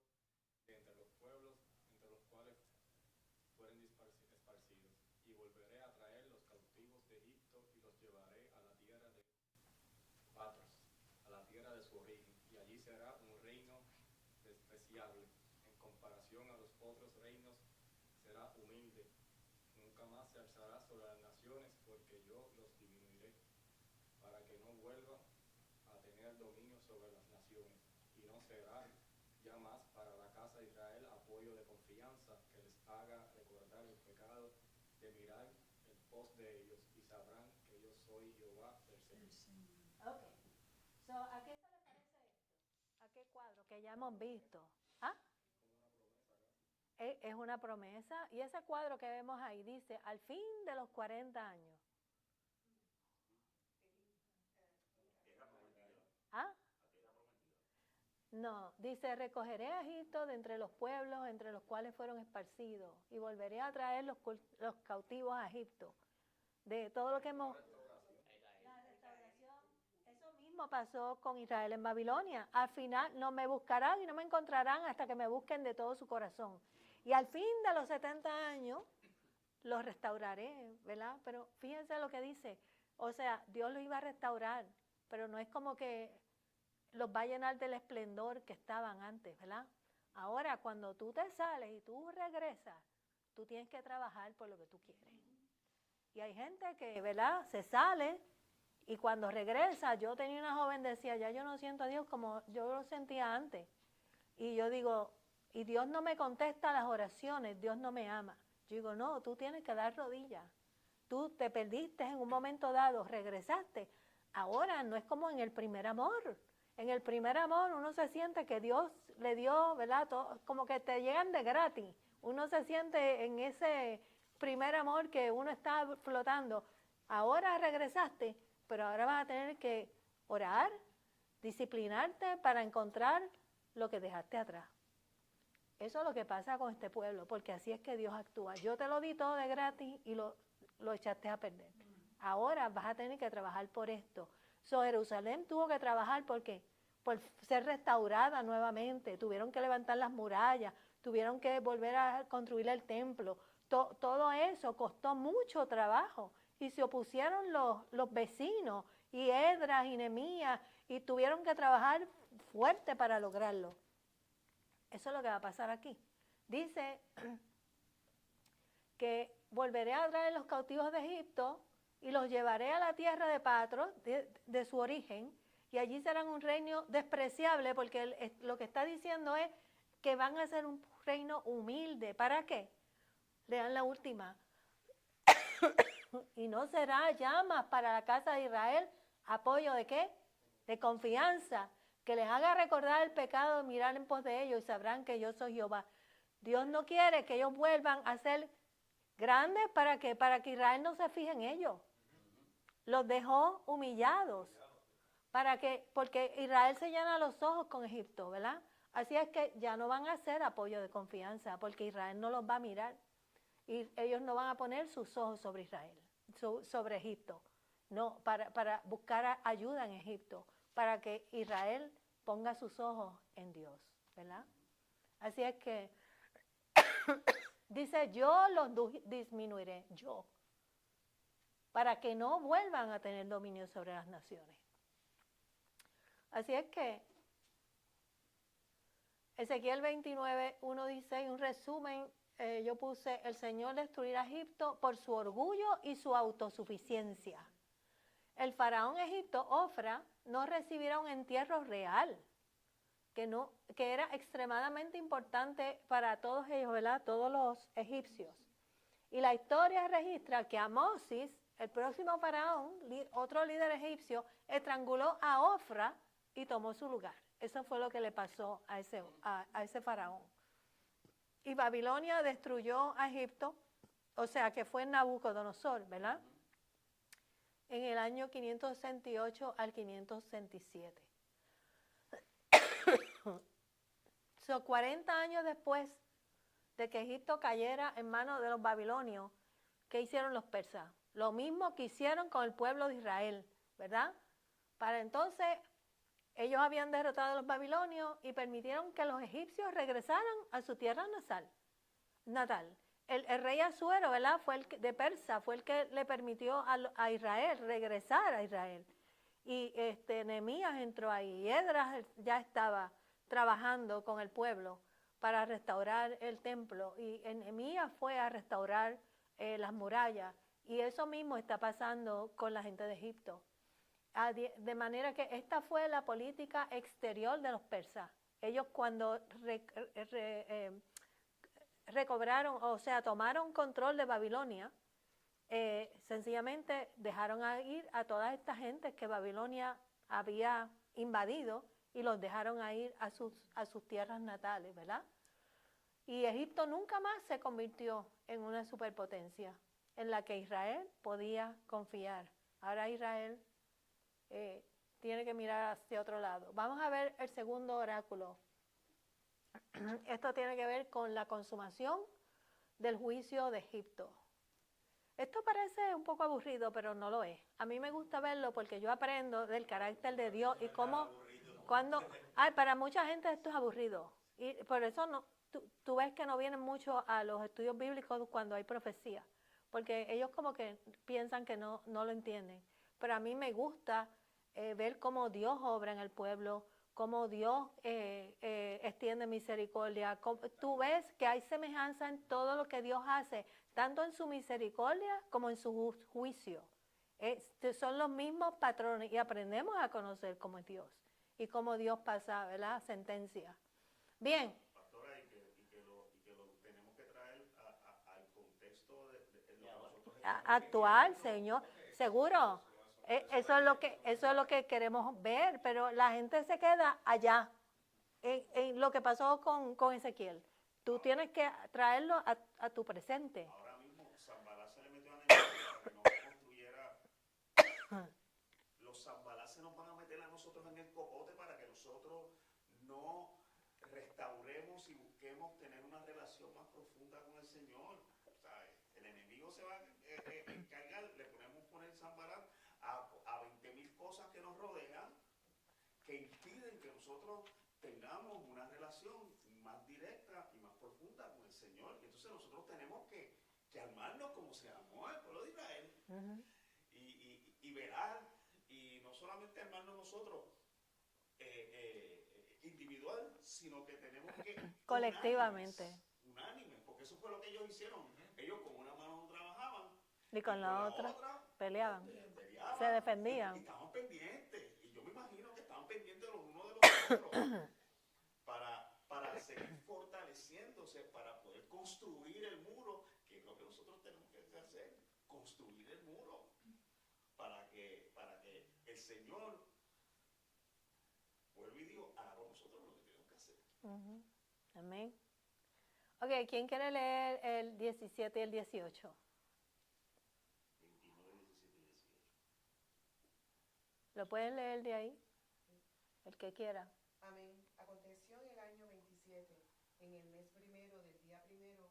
Egipto de entre los pueblos entre los cuales fueren esparcidos, y volveré a traer los cautivos de Egipto y los llevaré a la tierra despreciable. En comparación a los otros reinos, será humilde. Nunca más se alzará sobre las naciones, porque yo los disminuiré, para que no vuelva a tener dominio sobre las naciones. Y no será ya más para la casa de Israel apoyo de confianza que les haga recordar el pecado de mirar en pos de ellos, y sabrán que yo soy Jehová del Señor. Ok. So, ¿a qué se le parece esto? ¿A qué cuadro que ya hemos visto? ¿Ah? Es una promesa. Y ese cuadro que vemos ahí dice, al fin de los 40 años. ¿Ah? No, dice, recogeré a Egipto de entre los pueblos entre los cuales fueron esparcidos y volveré a traer los cautivos a Egipto. De todo lo que hemos... La restauración, eso mismo pasó con Israel en Babilonia. Al final no me buscarán y no me encontrarán hasta que me busquen de todo su corazón. Y al fin de los 70 años los restauraré, ¿verdad? Pero fíjense lo que dice. O sea, Dios los iba a restaurar, pero no es como que los va a llenar del esplendor que estaban antes, ¿verdad? Ahora, cuando tú te sales y tú regresas, tú tienes que trabajar por lo que tú quieres. Y hay gente que, ¿verdad?, se sale y cuando regresa, yo tenía una joven que decía, ya yo no siento a Dios como yo lo sentía antes. Y yo digo, y Dios no me contesta las oraciones, Dios no me ama. Yo digo, no, tú tienes que dar rodillas. Tú te perdiste en un momento dado, regresaste. Ahora no es como en el primer amor. En el primer amor uno se siente que Dios le dio, ¿verdad? Todo, como que te llegan de gratis. Uno se siente en ese primer amor que uno está flotando. Ahora regresaste, pero ahora vas a tener que orar, disciplinarte para encontrar lo que dejaste atrás. Eso es lo que pasa con este pueblo, porque así es que Dios actúa. Yo te lo di todo de gratis y lo echaste a perder. Ahora vas a tener que trabajar por esto. Jerusalén tuvo que trabajar por ser restaurada nuevamente. Tuvieron que levantar las murallas, tuvieron que volver a construir el templo. Todo eso costó mucho trabajo. Y se opusieron los vecinos, y Esdras y Nehemías, y tuvieron que trabajar fuerte para lograrlo. Eso es lo que va a pasar aquí. Dice que volveré a traer los cautivos de Egipto y los llevaré a la tierra de Patros, de su origen, y allí serán un reino despreciable, porque lo que está diciendo es que van a ser un reino humilde. ¿Para qué? Lean la última. Y no será llamas para la casa de Israel, apoyo de ¿qué? De confianza, que les haga recordar el pecado, mirar en pos de ellos y sabrán que yo soy Jehová. Dios no quiere que ellos vuelvan a ser grandes para que Israel no se fije en ellos. Los dejó humillados, porque Israel se llena los ojos con Egipto, ¿verdad? Así es que ya no van a ser apoyo de confianza, porque Israel no los va a mirar. Y ellos no van a poner sus ojos sobre Israel, sobre Egipto. No, para buscar ayuda en Egipto, para que Israel ponga sus ojos en Dios, ¿verdad? Así es que dice, yo los disminuiré, yo, para que no vuelvan a tener dominio sobre las naciones. Así es que Ezequiel 29, 1 dice, un resumen, yo puse, el Señor destruirá a Egipto por su orgullo y su autosuficiencia. El faraón Egipto, Ofra, no recibirá un entierro real, que era extremadamente importante para todos ellos, ¿verdad? Todos los egipcios. Y la historia registra que Amosis, el próximo faraón, otro líder egipcio, estranguló a Ofra y tomó su lugar. Eso fue lo que le pasó a ese faraón. Y Babilonia destruyó a Egipto, o sea que fue Nabucodonosor, ¿verdad? En el año 568 al 567. 40 años después de que Egipto cayera en manos de los babilonios, ¿qué hicieron los persas? Lo mismo que hicieron con el pueblo de Israel, ¿verdad? Para entonces, ellos habían derrotado a los babilonios y permitieron que los egipcios regresaran a su tierra natal. El rey Asuero, ¿verdad? De Persa, fue el que le permitió a Israel regresar a Israel. Y Nehemías entró ahí, y Esdras ya estaba. trabajando con el pueblo para restaurar el templo, y Nehemías fue a restaurar las murallas, y eso mismo está pasando con la gente de Egipto. De manera que esta fue la política exterior de los persas. Ellos cuando recobraron, o sea, tomaron control de Babilonia, sencillamente dejaron ir a toda esta gente que Babilonia había invadido y los dejaron ir a sus tierras natales, ¿verdad? Y Egipto nunca más se convirtió en una superpotencia en la que Israel podía confiar. Ahora Israel tiene que mirar hacia otro lado. Vamos a ver el segundo oráculo. Esto tiene que ver con la consumación del juicio de Egipto. Esto parece un poco aburrido, pero no lo es. A mí me gusta verlo porque yo aprendo del carácter de Dios y cómo, para mucha gente esto es aburrido. Y por eso tú ves que no vienen mucho a los estudios bíblicos cuando hay profecía, porque ellos como que piensan que no lo entienden. Pero a mí me gusta ver cómo Dios obra en el pueblo, cómo Dios extiende misericordia. Tú ves que hay semejanza en todo lo que Dios hace, tanto en su misericordia como en su juicio. Son los mismos patrones y aprendemos a conocer cómo es Dios y cómo Dios pasa, ¿verdad?, sentencia. Bien. Pastora, y que lo tenemos que traer al contexto de lo que nosotros actual, Señor, seguro. Eso es lo que queremos ver, pero la gente se queda allá, en lo que pasó con Ezequiel. Tú tienes que traerlo a tu presente. Ahora mismo, Zambalá se le metió a Nehemías para que no construyera. Los Zambalá se nos van a meter a nosotros en el cocote para que nosotros no restauremos y busquemos tener una relación más profunda con el Señor. ¿Sabes? El enemigo se va a encargar, le podemos poner Zambalá a 20,000 cosas que nos rodean, que impiden que nosotros tengamos una relación más directa y más profunda con el Señor. Y entonces nosotros tenemos que armarnos como se armó el pueblo de Israel. Y velar, y no solamente armarnos nosotros individual, sino que tenemos que colectivamente, unánimes, porque eso fue lo que ellos hicieron. Ellos con una mano no trabajaban y con la otra peleaban, se defendían. Y estaban pendientes, y yo me imagino que estaban pendientes los unos de los otros para seguir fortaleciéndose, para poder construir el muro, que es lo que nosotros tenemos que hacer, construir el muro, para que el Señor, vuelvo y digo, haga con nosotros lo que tenemos que hacer. Amén. Ok, ¿quién quiere leer el 17 y el 18? 29, 17 y 18. ¿Lo pueden leer de ahí? El que quiera. Amén. Aconteció en el año 27, en el mes primero, del día primero,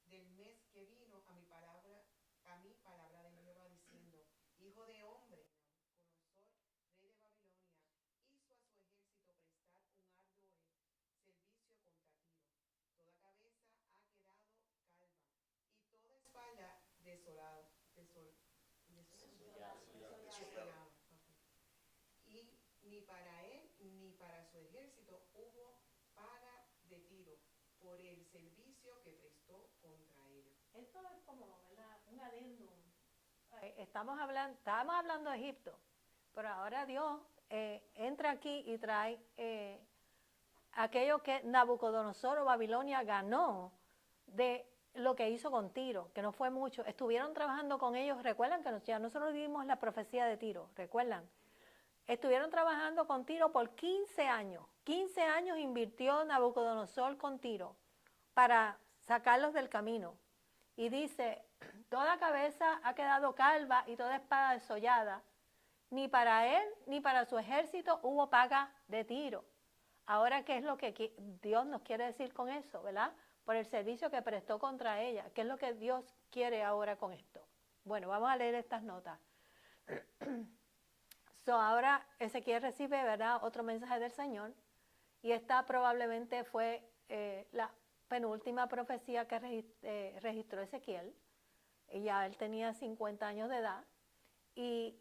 del mes que vino a mi palabra de Jehová, diciendo: Hijo de hombre, Nabucodonosor, rey de Babilonia, hizo a su ejército prestar un arduo servicio contra Tiro. Toda cabeza ha quedado calva, y toda espalda desolada. Y ni para él ni para su ejército hubo paga de Tiro por el servicio que prestó contra ellos. Esto es como, ¿verdad?, un adendum. Estábamos hablando de Egipto, pero ahora Dios entra aquí y trae aquello que Nabucodonosor o Babilonia ganó de lo que hizo con Tiro, que no fue mucho. Estuvieron trabajando con ellos, recuerdan que ya nosotros vimos la profecía de Tiro, recuerdan. Estuvieron trabajando con Tiro por 15 años. 15 años invirtió Nabucodonosor con Tiro para sacarlos del camino. Y dice: toda cabeza ha quedado calva y toda espada desollada. Ni para él ni para su ejército hubo paga de Tiro. Ahora, ¿qué es lo que Dios nos quiere decir con eso, verdad? Por el servicio que prestó contra ella. ¿Qué es lo que Dios quiere ahora con esto? Bueno, vamos a leer estas notas. Ahora Ezequiel recibe, ¿verdad?, otro mensaje del Señor, y esta probablemente fue la penúltima profecía que registró Ezequiel. Ya él tenía 50 años de edad, y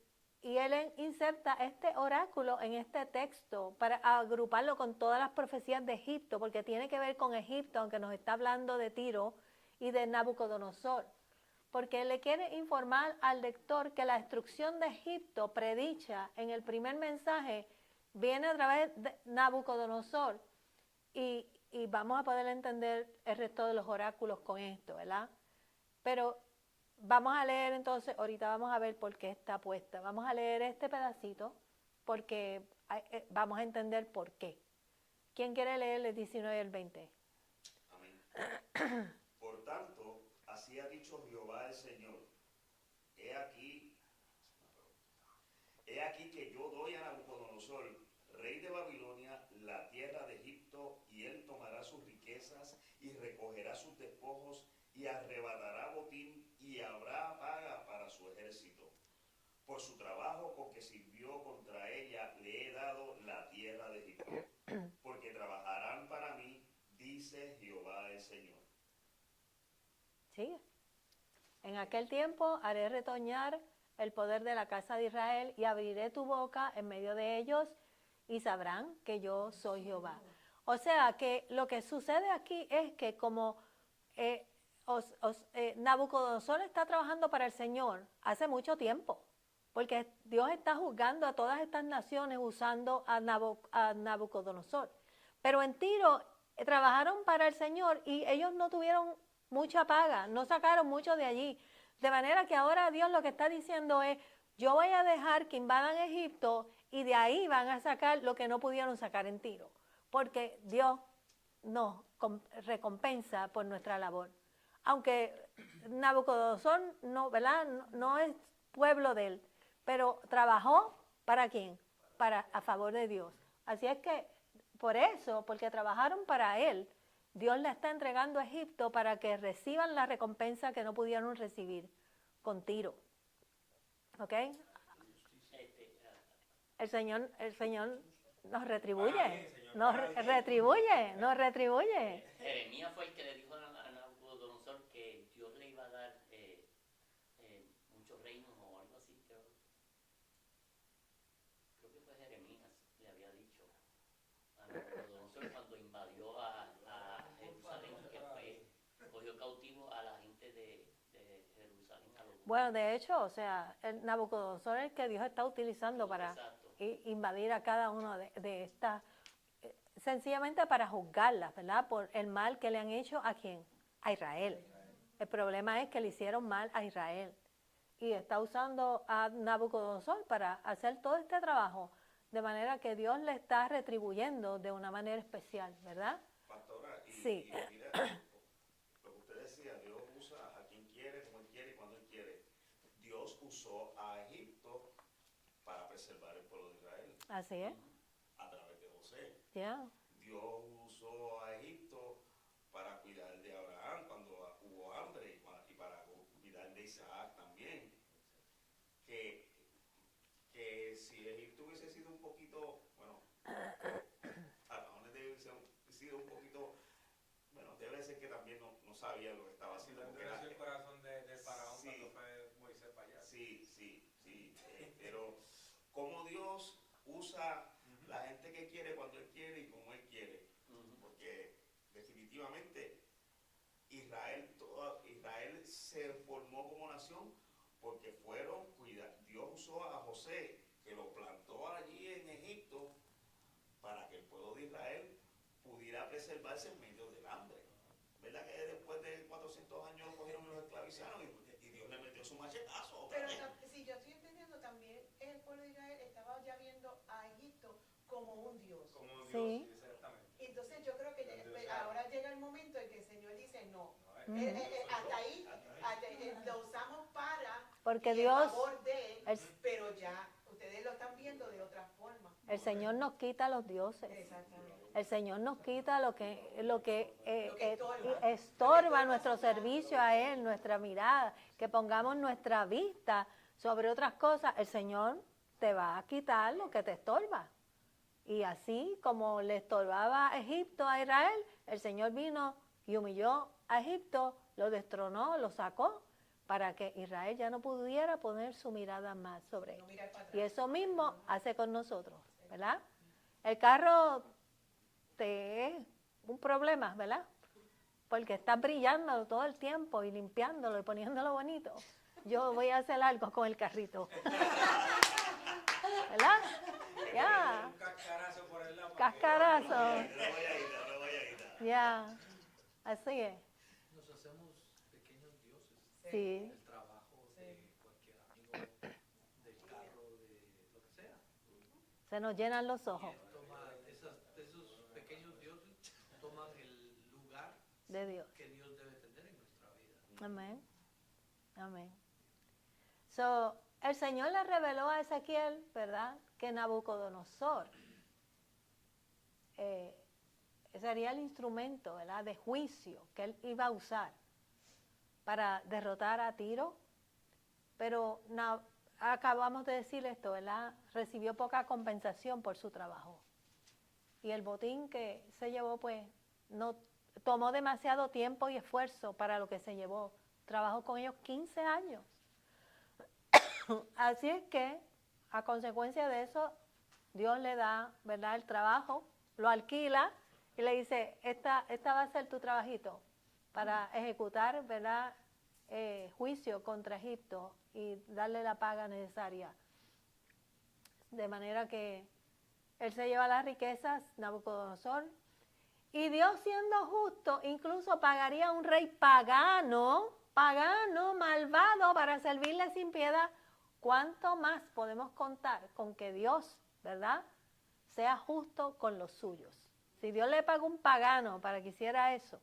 él inserta este oráculo en este texto para agruparlo con todas las profecías de Egipto, porque tiene que ver con Egipto, aunque nos está hablando de Tiro y de Nabucodonosor. Porque le quiere informar al lector que la destrucción de Egipto predicha en el primer mensaje viene a través de Nabucodonosor, y vamos a poder entender el resto de los oráculos con esto, ¿verdad? Pero vamos a leer entonces, ahorita vamos a ver por qué está puesta. Vamos a leer este pedacito porque vamos a entender por qué. ¿Quién quiere leer el 19 y el 20? Amén. Por tanto, así ha dicho Jehová el Señor, he aquí que yo doy a Nabucodonosor, rey de Babilonia, la tierra de Egipto, y él tomará sus riquezas y recogerá sus despojos y arrebatará botín y habrá paga para su ejército. Por su trabajo con que sirvió contra ella le he dado la tierra de Egipto, porque trabajarán para mí, dice Jehová el Señor. Sí. En aquel tiempo haré retoñar el poder de la casa de Israel y abriré tu boca en medio de ellos y sabrán que yo soy Jehová. O sea que lo que sucede aquí es que como Nabucodonosor está trabajando para el Señor hace mucho tiempo, porque Dios está juzgando a todas estas naciones usando a Nabucodonosor. Pero en Tiro trabajaron para el Señor y ellos no tuvieron mucha paga, no sacaron mucho de allí. De manera que ahora Dios lo que está diciendo es, yo voy a dejar que invadan Egipto y de ahí van a sacar lo que no pudieron sacar en Tiro, porque Dios nos recompensa por nuestra labor. Aunque Nabucodonosor no, ¿verdad? No es pueblo de él, pero trabajó ¿para quién? A favor de Dios. Así es que por eso, porque trabajaron para él, Dios le está entregando a Egipto para que reciban la recompensa que no pudieron recibir con Tiro. ¿Ok? El Señor nos retribuye, nos retribuye. Jeremías fue el que le dijo a Nabucodonosor que Dios le iba a dar muchos reinos o algo así. Creo que fue Jeremías, le había dicho a Nabucodonosor cuando invadió a Jerusalén, que cogió cautivo a la gente de Jerusalén. Bueno, de hecho, o sea, el Nabucodonosor es el que Dios está utilizando para invadir a cada uno de estas, sencillamente para juzgarlas, ¿verdad? Por el mal que le han hecho ¿a quién? A Israel. El problema es que le hicieron mal a Israel. Y está usando a Nabucodonosor para hacer todo este trabajo, de manera que Dios le está retribuyendo de una manera especial, ¿verdad? Pastora, sí. Mira, lo que usted decía, Dios usa a quien quiere, como él quiere y cuando él quiere. Dios usó a Egipto para preservar el pueblo de Israel. Así es. A través de José. Yeah. Dios usó a Egipto para cuidar de Abraham cuando hubo hambre y para cuidar de Isaac también. Que si Egipto hubiese sido un poquito, bueno, Faraón debe ser sido un poquito, bueno, debe ser que también no sabía lo que estaba haciendo. Porque era el corazón de Faraón cuando fue Moisés para allá. Sí, pero como Dios usa la gente que quiere cuando él quiere y como él quiere, porque definitivamente Israel se formó como nación porque Dios usó a José, que lo plantó allí en Egipto, para que el pueblo de Israel pudiera preservarse en medio del hambre. ¿Verdad que después de 400 años lo cogieron y los esclavizaron y Dios le metió su machetazo? Pero si yo estoy entendiendo, también el pueblo de Israel estaba ya viendo a Egipto como un Dios. Como un Dios, sí. Exactamente. Entonces yo creo que ahora llega el momento en que el Señor dice no. Hasta ahí lo usamos para porque en Dios, favor de él, pero ya ustedes lo están viendo de otra forma. El Señor nos quita los dioses. Exactamente. El Señor nos quita lo que estorba nuestro servicio a Él, nuestra mirada, que pongamos nuestra vista sobre otras cosas. El Señor te va a quitar lo que te estorba. Y así como le estorbaba a Egipto a Israel, el Señor vino y humilló a Egipto, lo destronó, lo sacó, para que Israel ya no pudiera poner su mirada más sobre él. No mirar para Y atrás. eso mismo hace con nosotros, ¿verdad? El carro te es un problema, ¿verdad? Porque está brillando todo el tiempo y limpiándolo y poniéndolo bonito. Yo voy a hacer algo con el carrito. ¿Verdad? Ya. Un cascarazo por el lado. Cascarazo. No voy a ir, no voy a ir. Ya. Así es. Nos hacemos pequeños dioses. Sí. Del trabajo, de cualquier amigo, del carro, de lo que sea. Se nos llenan los ojos Esos pequeños dioses toman el lugar de Dios. que Dios debe tener en nuestra vida. Amén. Amén. So, el Señor le reveló a Ezequiel, ¿verdad?, que Nabucodonosor sería el instrumento, ¿verdad?, de juicio que él iba a usar para derrotar a Tiro. Pero acabamos de decir esto, ¿verdad?, recibió poca compensación por su trabajo. Y el botín que se llevó, pues, no tomó demasiado tiempo y esfuerzo para lo que se llevó. Trabajó con ellos 15 años. Así es que, a consecuencia de eso, Dios le da, ¿verdad?, el trabajo, lo alquila y le dice, esta va a ser tu trabajito para ejecutar, ¿verdad?, juicio contra Egipto y darle la paga necesaria. De manera que él se lleva las riquezas, Nabucodonosor, y Dios, siendo justo, incluso pagaría a un rey pagano, malvado, para servirle sin piedad. ¿Cuánto más podemos contar con que Dios, ¿verdad?, sea justo con los suyos? Si Dios le pagó un pagano para que hiciera eso,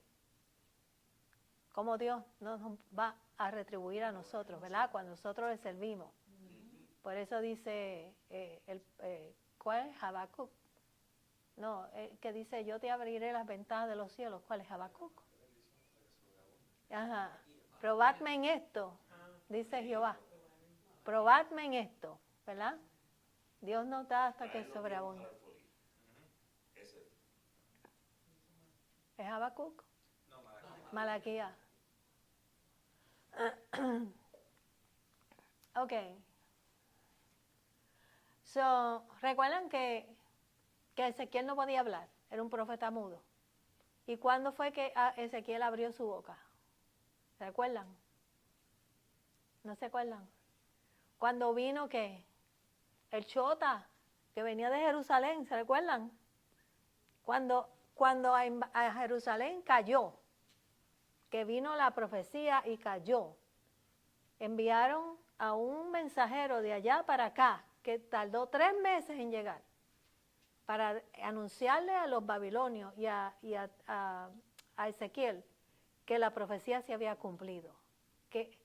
¿cómo Dios no nos va a retribuir a nosotros, ¿verdad?, cuando nosotros le servimos? Por eso dice, ¿cuál es? Habacuc. No, que dice, yo te abriré las ventanas de los cielos. ¿Cuál es Habacuc? Ajá. Probadme en esto, dice Jehová. Probadme en esto, ¿verdad? Dios nos da hasta que sobreabunda. ¿Es Habacuc? No, Malaquías. Ok. So, ¿recuerdan que Ezequiel no podía hablar? Era un profeta mudo. ¿Y cuándo fue que Ezequiel abrió su boca? ¿Se acuerdan? ¿No se acuerdan? Cuando vino, ¿qué? El Chota, que venía de Jerusalén, ¿se recuerdan? Cuando a Jerusalén cayó, que vino la profecía y cayó, enviaron a un mensajero de allá para acá, que tardó 3 meses en llegar, para anunciarle a los babilonios y a Ezequiel que la profecía se había cumplido, que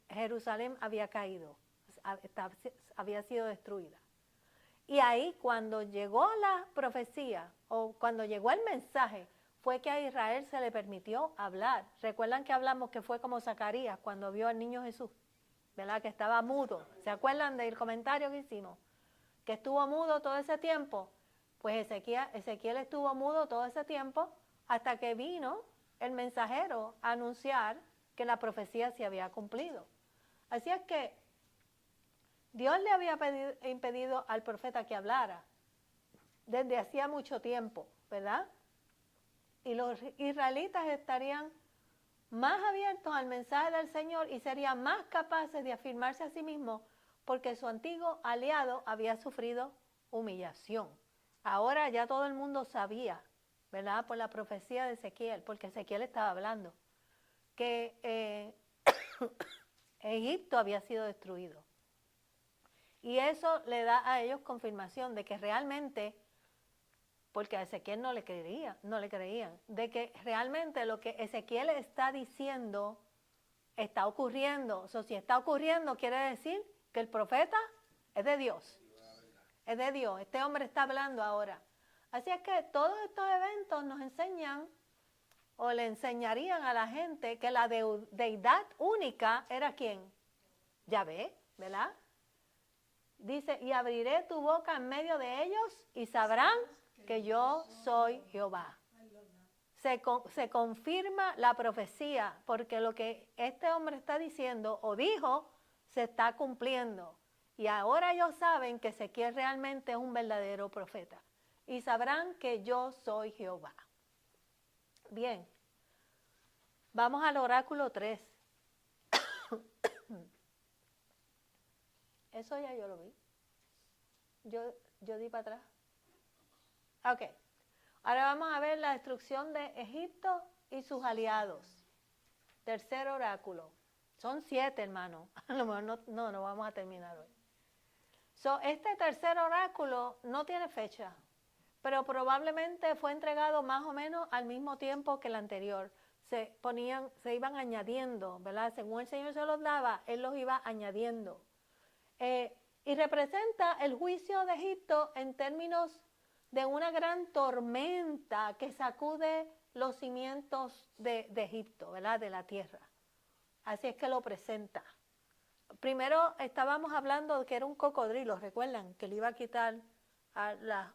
Jerusalén había caído, había sido destruida. Y ahí, cuando llegó la profecía, o cuando llegó el mensaje, fue que a Israel se le permitió hablar. ¿Recuerdan que hablamos que fue como Zacarías cuando vio al niño Jesús? ¿Verdad? Que estaba mudo. ¿Se acuerdan del comentario que hicimos? Que estuvo mudo todo ese tiempo. Pues Ezequiel estuvo mudo todo ese tiempo hasta que vino el mensajero a anunciar que la profecía se había cumplido. Así es que Dios le había impedido al profeta que hablara desde hacía mucho tiempo, ¿verdad? Y los israelitas estarían más abiertos al mensaje del Señor y serían más capaces de afirmarse a sí mismos porque su antiguo aliado había sufrido humillación. Ahora ya todo el mundo sabía, ¿verdad?, por la profecía de Ezequiel, porque Ezequiel estaba hablando, que Egipto había sido destruido. Y eso le da a ellos confirmación de que realmente, porque a Ezequiel no le creían, de que realmente lo que Ezequiel está diciendo está ocurriendo. O sea, si está ocurriendo, quiere decir que el profeta es de Dios. Es de Dios. Este hombre está hablando ahora. Así es que todos estos eventos nos enseñan o le enseñarían a la gente que la deidad única era ¿quién? Yahvé, ¿verdad? Dice, y abriré tu boca en medio de ellos y sabrán que yo soy Jehová. se confirma la profecía, porque lo que este hombre está diciendo o dijo se está cumpliendo. Y ahora ellos saben que Ezequiel realmente es un verdadero profeta. Y sabrán que yo soy Jehová. Bien, vamos al oráculo 3. Eso ya yo lo vi. Yo di para atrás. Ok. Ahora vamos a ver la destrucción de Egipto y sus aliados. Tercer oráculo. Son 7, hermano. A lo mejor no vamos a terminar hoy. Este tercer oráculo no tiene fecha, pero probablemente fue entregado más o menos al mismo tiempo que el anterior. Se iban añadiendo, ¿verdad? Según el Señor se los daba, Él los iba añadiendo. Y representa el juicio de Egipto en términos de una gran tormenta que sacude los cimientos de Egipto, ¿verdad? De la tierra. Así es que lo presenta. Primero estábamos hablando de que era un cocodrilo, ¿recuerdan? Que le iba a quitar las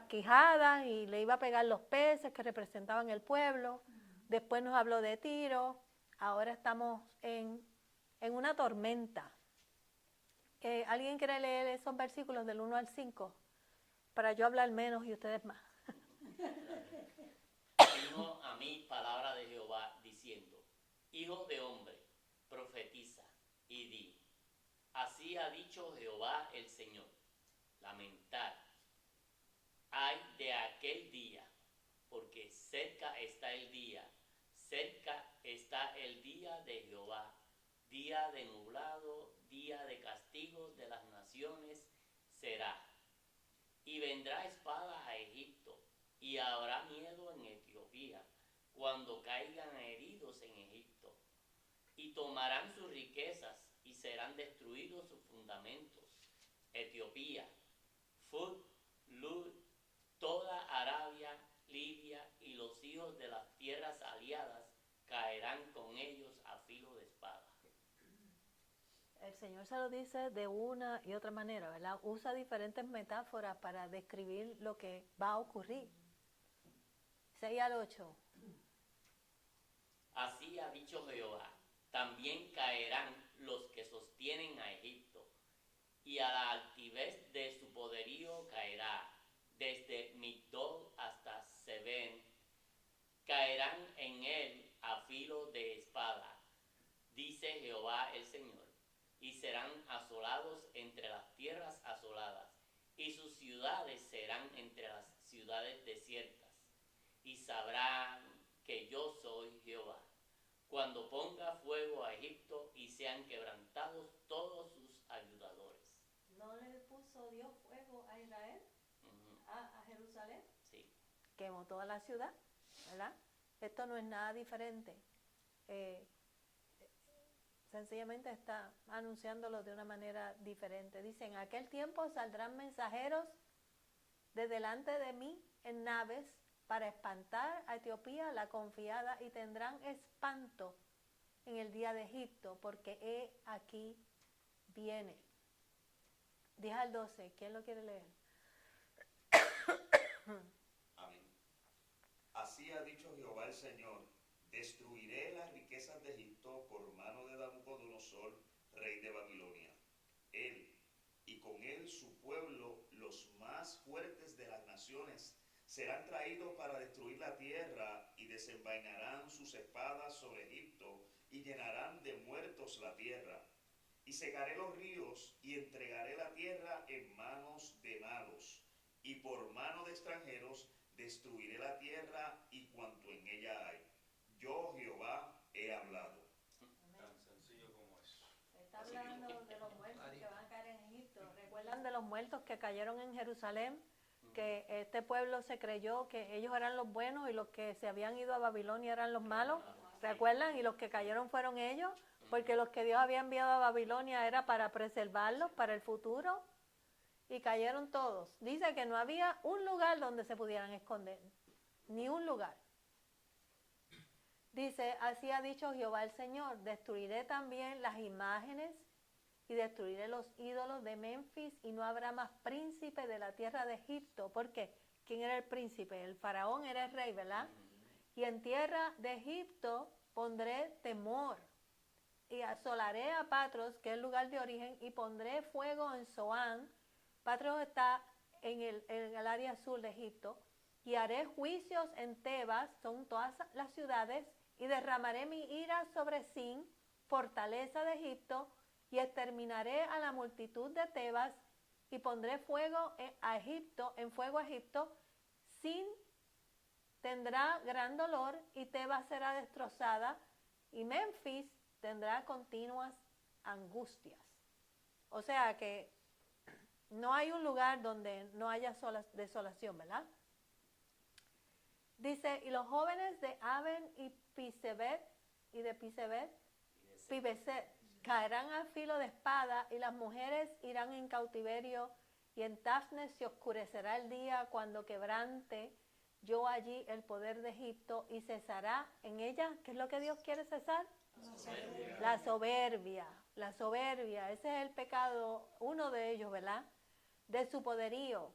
quijadas y le iba a pegar los peces que representaban el pueblo. Después nos habló de Tiro. Ahora estamos en una tormenta. ¿Alguien quiere leer esos versículos del 1 al 5? Para yo hablar menos y ustedes más. Vino a mí palabra de Jehová diciendo: Hijo de hombre, profetiza y di: así ha dicho Jehová el Señor, lamentar ay de aquel día, porque cerca está el día de Jehová, día de nublado, día de castigo de las naciones será. Y vendrá espada a Egipto, y habrá miedo en Etiopía, cuando caigan heridos en Egipto. Y tomarán sus riquezas, y serán destruidos sus fundamentos. Etiopía, Fut, Lud, toda Arabia, Libia y los hijos de las tierras aliadas caerán con ellos a filo de espada. El Señor se lo dice de una y otra manera, ¿verdad? Usa diferentes metáforas para describir lo que va a ocurrir. 6 al 8. Así ha dicho Jehová: también caerán los que sostienen a Egipto, y a la altivez de su poderío caerá, desde Migdol hasta Seben, caerán en él a filo de espada, dice Jehová el Señor, y serán asolados entre las tierras asoladas, y sus ciudades serán entre las ciudades desiertas, y sabrán que yo soy Jehová, cuando ponga fuego a Egipto y sean quebrantados todos sus ayudadores. ¿No le puso Dios fuego a Israel? ¿A Jerusalén? Sí. Quemó toda la ciudad, ¿verdad? Esto no es nada diferente. Sencillamente está anunciándolo de una manera diferente. Dice: en aquel tiempo saldrán mensajeros de delante de mí en naves para espantar a Etiopía la confiada, y tendrán espanto en el día de Egipto, porque he aquí viene. 10 al 12, ¿quién lo quiere leer? Amén. Así ha dicho Jehová el Señor: destruiré las riquezas de Egipto por mano de Nabucodonosor, rey de Babilonia. Él, y con él su pueblo, los más fuertes de las naciones, serán traídos para destruir la tierra, y desenvainarán sus espadas sobre Egipto, y llenarán de muertos la tierra. Y secaré los ríos, y entregaré la tierra en manos de malos, y por mano de extranjeros destruiré la tierra y cuanto en ella hay. Yo, Jehová, he hablado. Tan sencillo como eso. Está hablando de los muertos que van a caer en Egipto. ¿Recuerdan de los muertos que cayeron en Jerusalén? Que este pueblo se creyó que ellos eran los buenos y los que se habían ido a Babilonia eran los malos. ¿Recuerdan? Y los que cayeron fueron ellos, porque los que Dios había enviado a Babilonia era para preservarlos para el futuro. Y cayeron todos. Dice que no había un lugar donde se pudieran esconder. Ni un lugar. Dice: así ha dicho Jehová el Señor: destruiré también las imágenes y destruiré los ídolos de Memphis, y no habrá más príncipe de la tierra de Egipto, porque ¿quién era el príncipe? El faraón era el rey, ¿verdad? Y en tierra de Egipto pondré temor y asolaré a Patros, que es el lugar de origen, y pondré fuego en Zoán. Patros está en el área sur de Egipto. Y haré juicios en Tebas, son todas las ciudades, y derramaré mi ira sobre Sin, fortaleza de Egipto, y exterminaré a la multitud de Tebas, y pondré fuego a Egipto, en fuego a Egipto. Sin tendrá gran dolor, y Tebas será destrozada, y Memphis tendrá continuas angustias. O sea que no hay un lugar donde no haya desolación, ¿verdad? Dice, y los jóvenes de Aven y Pisebet, Pibeset, caerán al filo de espada, y las mujeres irán en cautiverio, y en Tafnes se oscurecerá el día cuando quebrante yo allí el poder de Egipto, y cesará en ella, ¿qué es lo que Dios quiere cesar? La soberbia, la soberbia, ese es el pecado, uno de ellos, ¿verdad? De su poderío.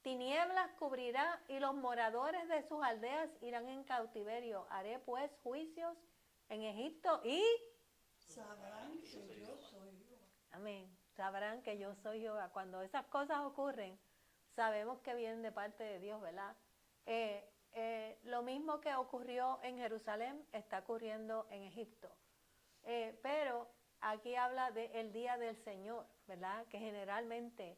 Tinieblas cubrirá, y los moradores de sus aldeas irán en cautiverio. Haré pues juicios en Egipto y Sabrán que yo soy yo. amén. Sabrán que yo soy Jehová. Cuando esas cosas ocurren, sabemos que vienen de parte de Dios, ¿verdad? Lo mismo que ocurrió en Jerusalén está ocurriendo en Egipto. Pero aquí habla del día del Señor, ¿verdad? Que generalmente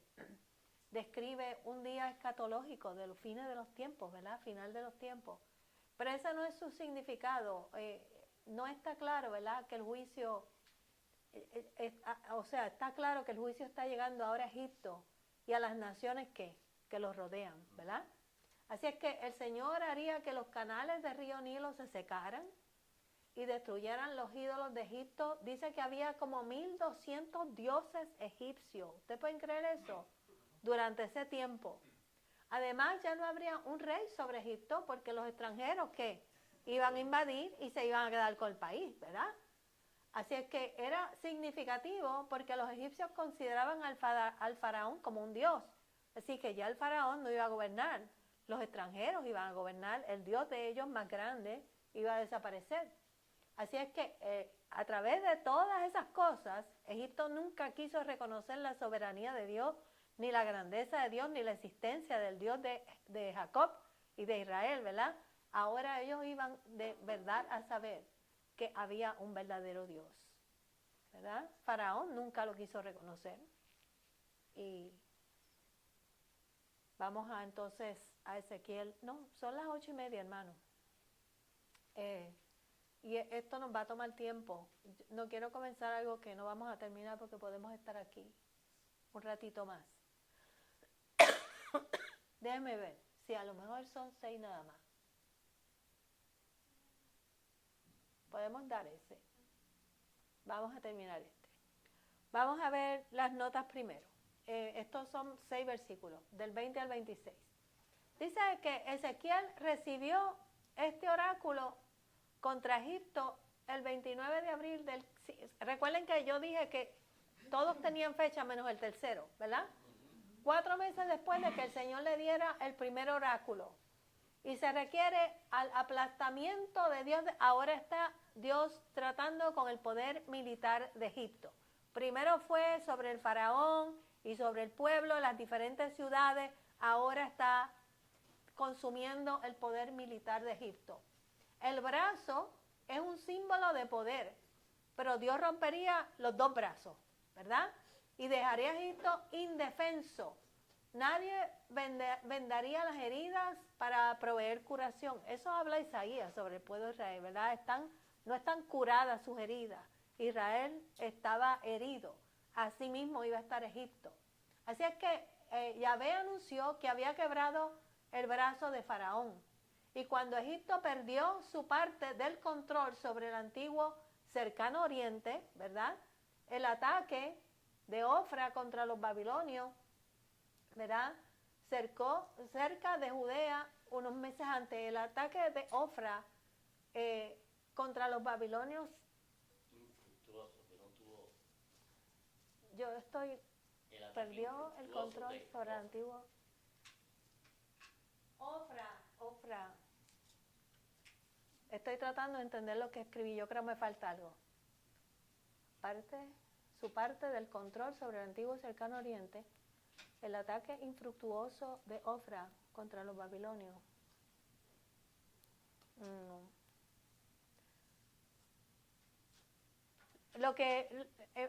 describe un día escatológico de los fines de los tiempos, ¿verdad? Final de los tiempos. Pero ese no es su significado. No está claro, ¿verdad? Que el juicio, o sea, está claro que el juicio está llegando ahora a Egipto y a las naciones que los rodean, ¿verdad? Así es que el Señor haría que los canales del río Nilo se secaran y destruyeran los ídolos de Egipto. Dice que había como 1200 dioses egipcios. ¿Ustedes pueden creer eso? Durante ese tiempo. Además, ya no habría un rey sobre Egipto, porque los extranjeros que iban a invadir y se iban a quedar con el país, ¿verdad? Así es que era significativo porque los egipcios consideraban al faraón como un dios. Así que ya el faraón no iba a gobernar, los extranjeros iban a gobernar, el dios de ellos más grande iba a desaparecer. Así es que a través de todas esas cosas, Egipto nunca quiso reconocer la soberanía de Dios, ni la grandeza de Dios, ni la existencia del Dios de Jacob y de Israel, ¿verdad? Ahora ellos iban de verdad a saber que había un verdadero Dios, ¿verdad? Faraón nunca lo quiso reconocer. Y vamos entonces a Ezequiel. No, son las 8:30, hermano. Y esto nos va a tomar tiempo. No quiero comenzar algo que no vamos a terminar porque podemos estar aquí un ratito más. Déjenme ver si a lo mejor son 6 nada más. Podemos dar ese. Vamos a terminar este. Vamos a ver las notas primero. Estos son 6 versículos, del 20 al 26. Dice que Ezequiel recibió este oráculo contra Egipto el 29 de abril del... Recuerden que yo dije que todos tenían fecha menos el tercero, ¿verdad? 4 meses después de que el Señor le diera el primer oráculo. Y se requiere al aplastamiento de Dios. Ahora está Dios tratando con el poder militar de Egipto. Primero fue sobre el faraón y sobre el pueblo, las diferentes ciudades. Ahora está consumiendo el poder militar de Egipto. El brazo es un símbolo de poder, pero Dios rompería los 2 brazos, ¿verdad? Y dejaría a Egipto indefenso. Nadie vendaría las heridas para proveer curación. Eso habla Isaías sobre el pueblo de Israel, ¿verdad? No están curadas sus heridas. Israel estaba herido. Así mismo iba a estar Egipto. Así es que Yahvé anunció que había quebrado el brazo de Faraón. Y cuando Egipto perdió su parte del control sobre el antiguo cercano oriente, ¿verdad? El ataque de Ofra contra los babilonios, ¿verdad? Cerca de Judea, unos meses antes, el ataque de Ofra contra los babilonios. Infructuoso, que no tuvo. Perdió el control sobre el antiguo. Ofra. Estoy tratando de entender lo que escribí, yo creo que me falta algo. Su parte del control sobre el antiguo cercano oriente, el ataque infructuoso de Ofra contra los babilonios. Lo que,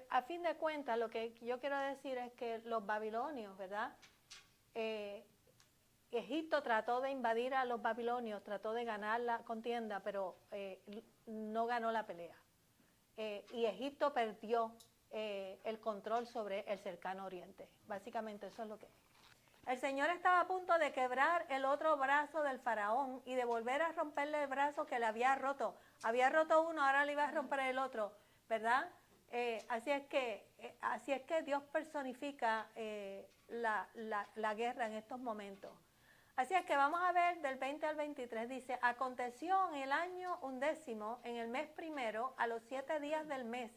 a fin de cuentas, lo que yo quiero decir es que los babilonios, ¿verdad? Egipto trató de invadir a los babilonios, trató de ganar la contienda, pero no ganó la pelea. Y Egipto perdió el control sobre el cercano oriente. Básicamente eso es lo que es. El Señor estaba a punto de quebrar el otro brazo del faraón y de volver a romperle el brazo que le había roto. Había roto uno, ahora le iba a romper el otro, ¿verdad? Así es que Dios personifica la guerra en estos momentos. Así es que vamos a ver del 20 al 23, dice, aconteció en el año 11, en el mes primero, a los 7 días del mes,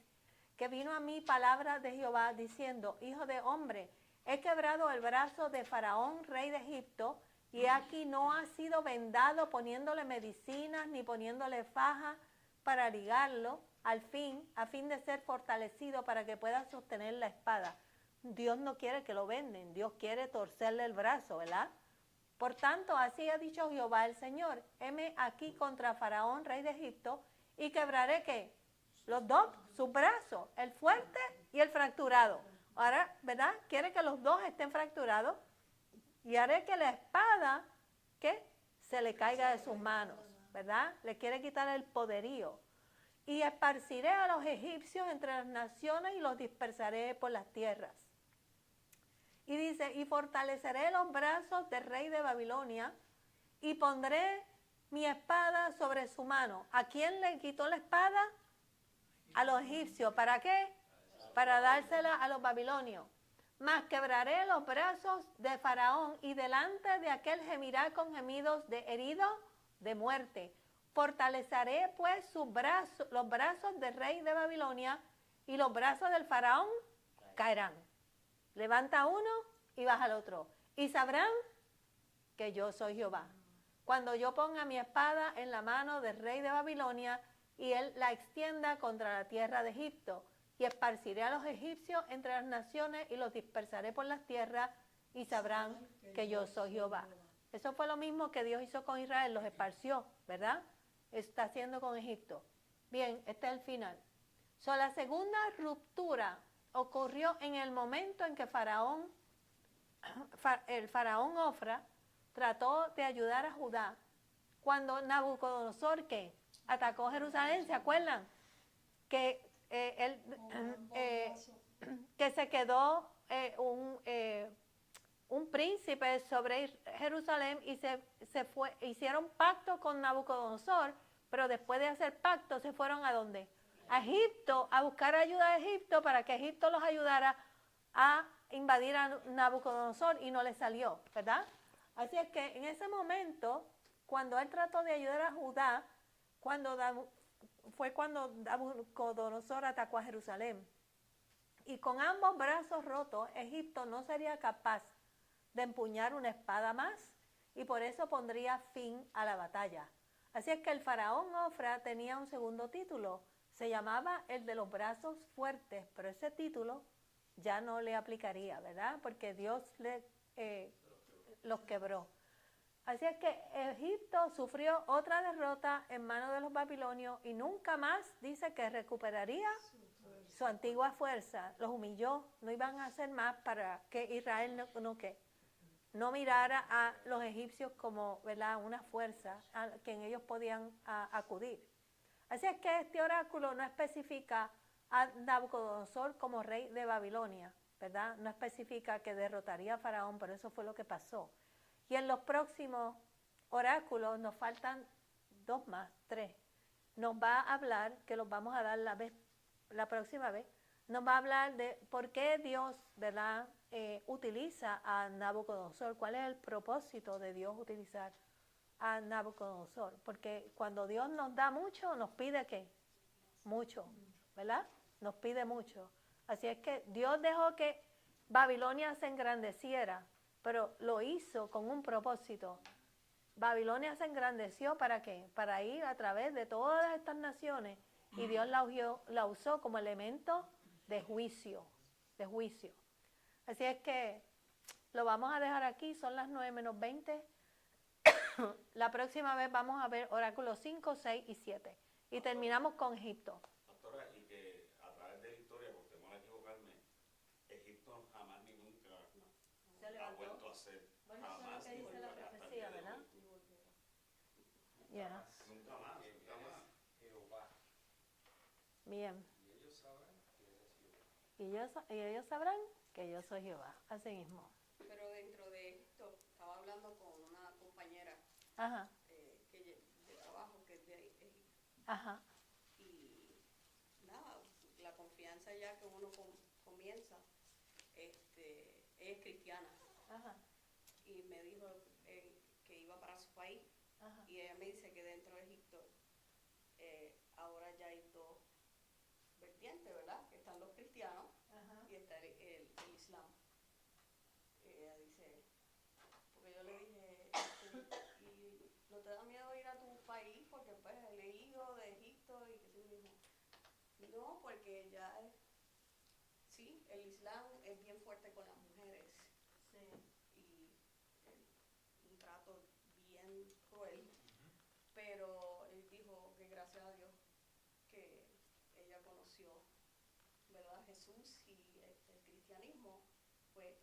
que vino a mí palabra de Jehová, diciendo, hijo de hombre, he quebrado el brazo de Faraón, rey de Egipto, y aquí no ha sido vendado poniéndole medicinas, ni poniéndole faja para ligarlo, a fin de ser fortalecido para que pueda sostener la espada. Dios no quiere que lo venden, Dios quiere torcerle el brazo, ¿verdad? Por tanto, así ha dicho Jehová el Señor, heme aquí contra Faraón, rey de Egipto, y quebraré, ¿qué? Los dos, sus brazos, el fuerte y el fracturado. Ahora, ¿verdad? Quiere que los dos estén fracturados y haré que la espada, ¿qué? Se le caiga de sus manos, ¿verdad? Le quiere quitar el poderío. Y esparciré a los egipcios entre las naciones y los dispersaré por las tierras. Y dice, y fortaleceré los brazos del rey de Babilonia y pondré mi espada sobre su mano. ¿A quién le quitó la espada? A los egipcios. ¿Para qué? Para dársela a los babilonios. Mas quebraré los brazos de Faraón y delante de aquel gemirá con gemidos de herido de muerte. Fortaleceré pues los brazos del rey de Babilonia y los brazos del Faraón caerán. Levanta uno y baja el otro. Y sabrán que yo soy Jehová. Cuando yo ponga mi espada en la mano del rey de Babilonia y él la extienda contra la tierra de Egipto, y esparciré a los egipcios entre las naciones y los dispersaré por las tierras y sabrán que yo soy Jehová. Eso fue lo mismo que Dios hizo con Israel, los esparció, ¿verdad? Está haciendo con Egipto. Bien, este es el final. La segunda ruptura ocurrió en el momento en que el faraón Ofra trató de ayudar a Judá cuando Nabucodonosor que atacó Jerusalén, ¿se acuerdan? Que que se quedó un príncipe sobre Jerusalén y hicieron pacto con Nabucodonosor, pero después de hacer pacto se fueron ¿a dónde? A Egipto, a buscar ayuda a Egipto para que Egipto los ayudara a invadir a Nabucodonosor y no le salió, ¿verdad? Así es que en ese momento, cuando él trató de ayudar a Judá, fue cuando Nabucodonosor atacó a Jerusalén. Y con ambos brazos rotos, Egipto no sería capaz de empuñar una espada más y por eso pondría fin a la batalla. Así es que el faraón Ofra tenía un segundo título, se llamaba el de los brazos fuertes, pero ese título ya no le aplicaría, ¿verdad? Porque Dios los quebró. Así es que Egipto sufrió otra derrota en manos de los babilonios y nunca más dice que recuperaría su antigua fuerza. Los humilló, no iban a hacer más para que Israel no mirara a los egipcios como, ¿verdad?, una fuerza a quien ellos podían acudir. Así es que este oráculo no especifica a Nabucodonosor como rey de Babilonia, ¿verdad? No especifica que derrotaría a Faraón, pero eso fue lo que pasó. Y en los próximos oráculos nos faltan 2 más, 3. Nos va a hablar, que los vamos a dar la próxima vez, nos va a hablar de por qué Dios, ¿verdad?, utiliza a Nabucodonosor. ¿Cuál es el propósito de Dios utilizar a Nabucodonosor? Porque cuando Dios nos da mucho, nos pide ¿qué? Mucho, ¿verdad? Nos pide mucho. Así es que Dios dejó que Babilonia se engrandeciera, pero lo hizo con un propósito, Babilonia se engrandeció, ¿para qué? Para ir a través de todas estas naciones, y Dios la usó como elemento de juicio, de juicio. Así es que lo vamos a dejar aquí, son las 9:20. La próxima vez vamos a ver oráculos 5, 6 y 7. Y terminamos con Egipto. Pastora, y que a través de la historia, por temor a equivocarme, Egipto jamás ni nunca ha vuelto a ser. Bueno, eso es lo Jamás que ni dice nunca, la hasta el profecía, día de ¿verdad? hoy. Yeah. Nunca más, Él nunca más. es Jehová. Bien. Y ellos sabrán que Él es Jehová. Y ellos sabrán que yo soy Jehová. Así mismo. Pero dentro de esto, estaba hablando con una compañera Ajá, de trabajo que es de Egipto. ajá, Y nada, la confianza ya que uno comienza, ella es cristiana ajá, y me dijo que iba para su país, ajá. y ella me dice que dentro de Egipto ahora ya hay dos vertientes, ¿verdad? Que están los cristianos Ajá. y está el Islam. Ella dice, porque yo le dije, ¿y no te da miedo ir a tu país? Porque pues he leído de Egipto y que sí, me dijo, no, porque ya sí, el Islam es bien fuerte con las mujeres y un trato bien cruel, pero él dijo que gracias a Dios que ella conoció, ¿verdad?, Jesús y el cristianismo, pues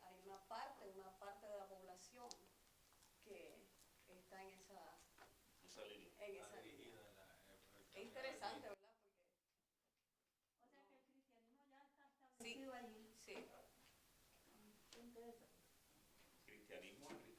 hay una parte de la población que está en esa línea. línea. Es interesante, ¿verdad? Porque sí, allí. sí. Interesante. Cristianismo es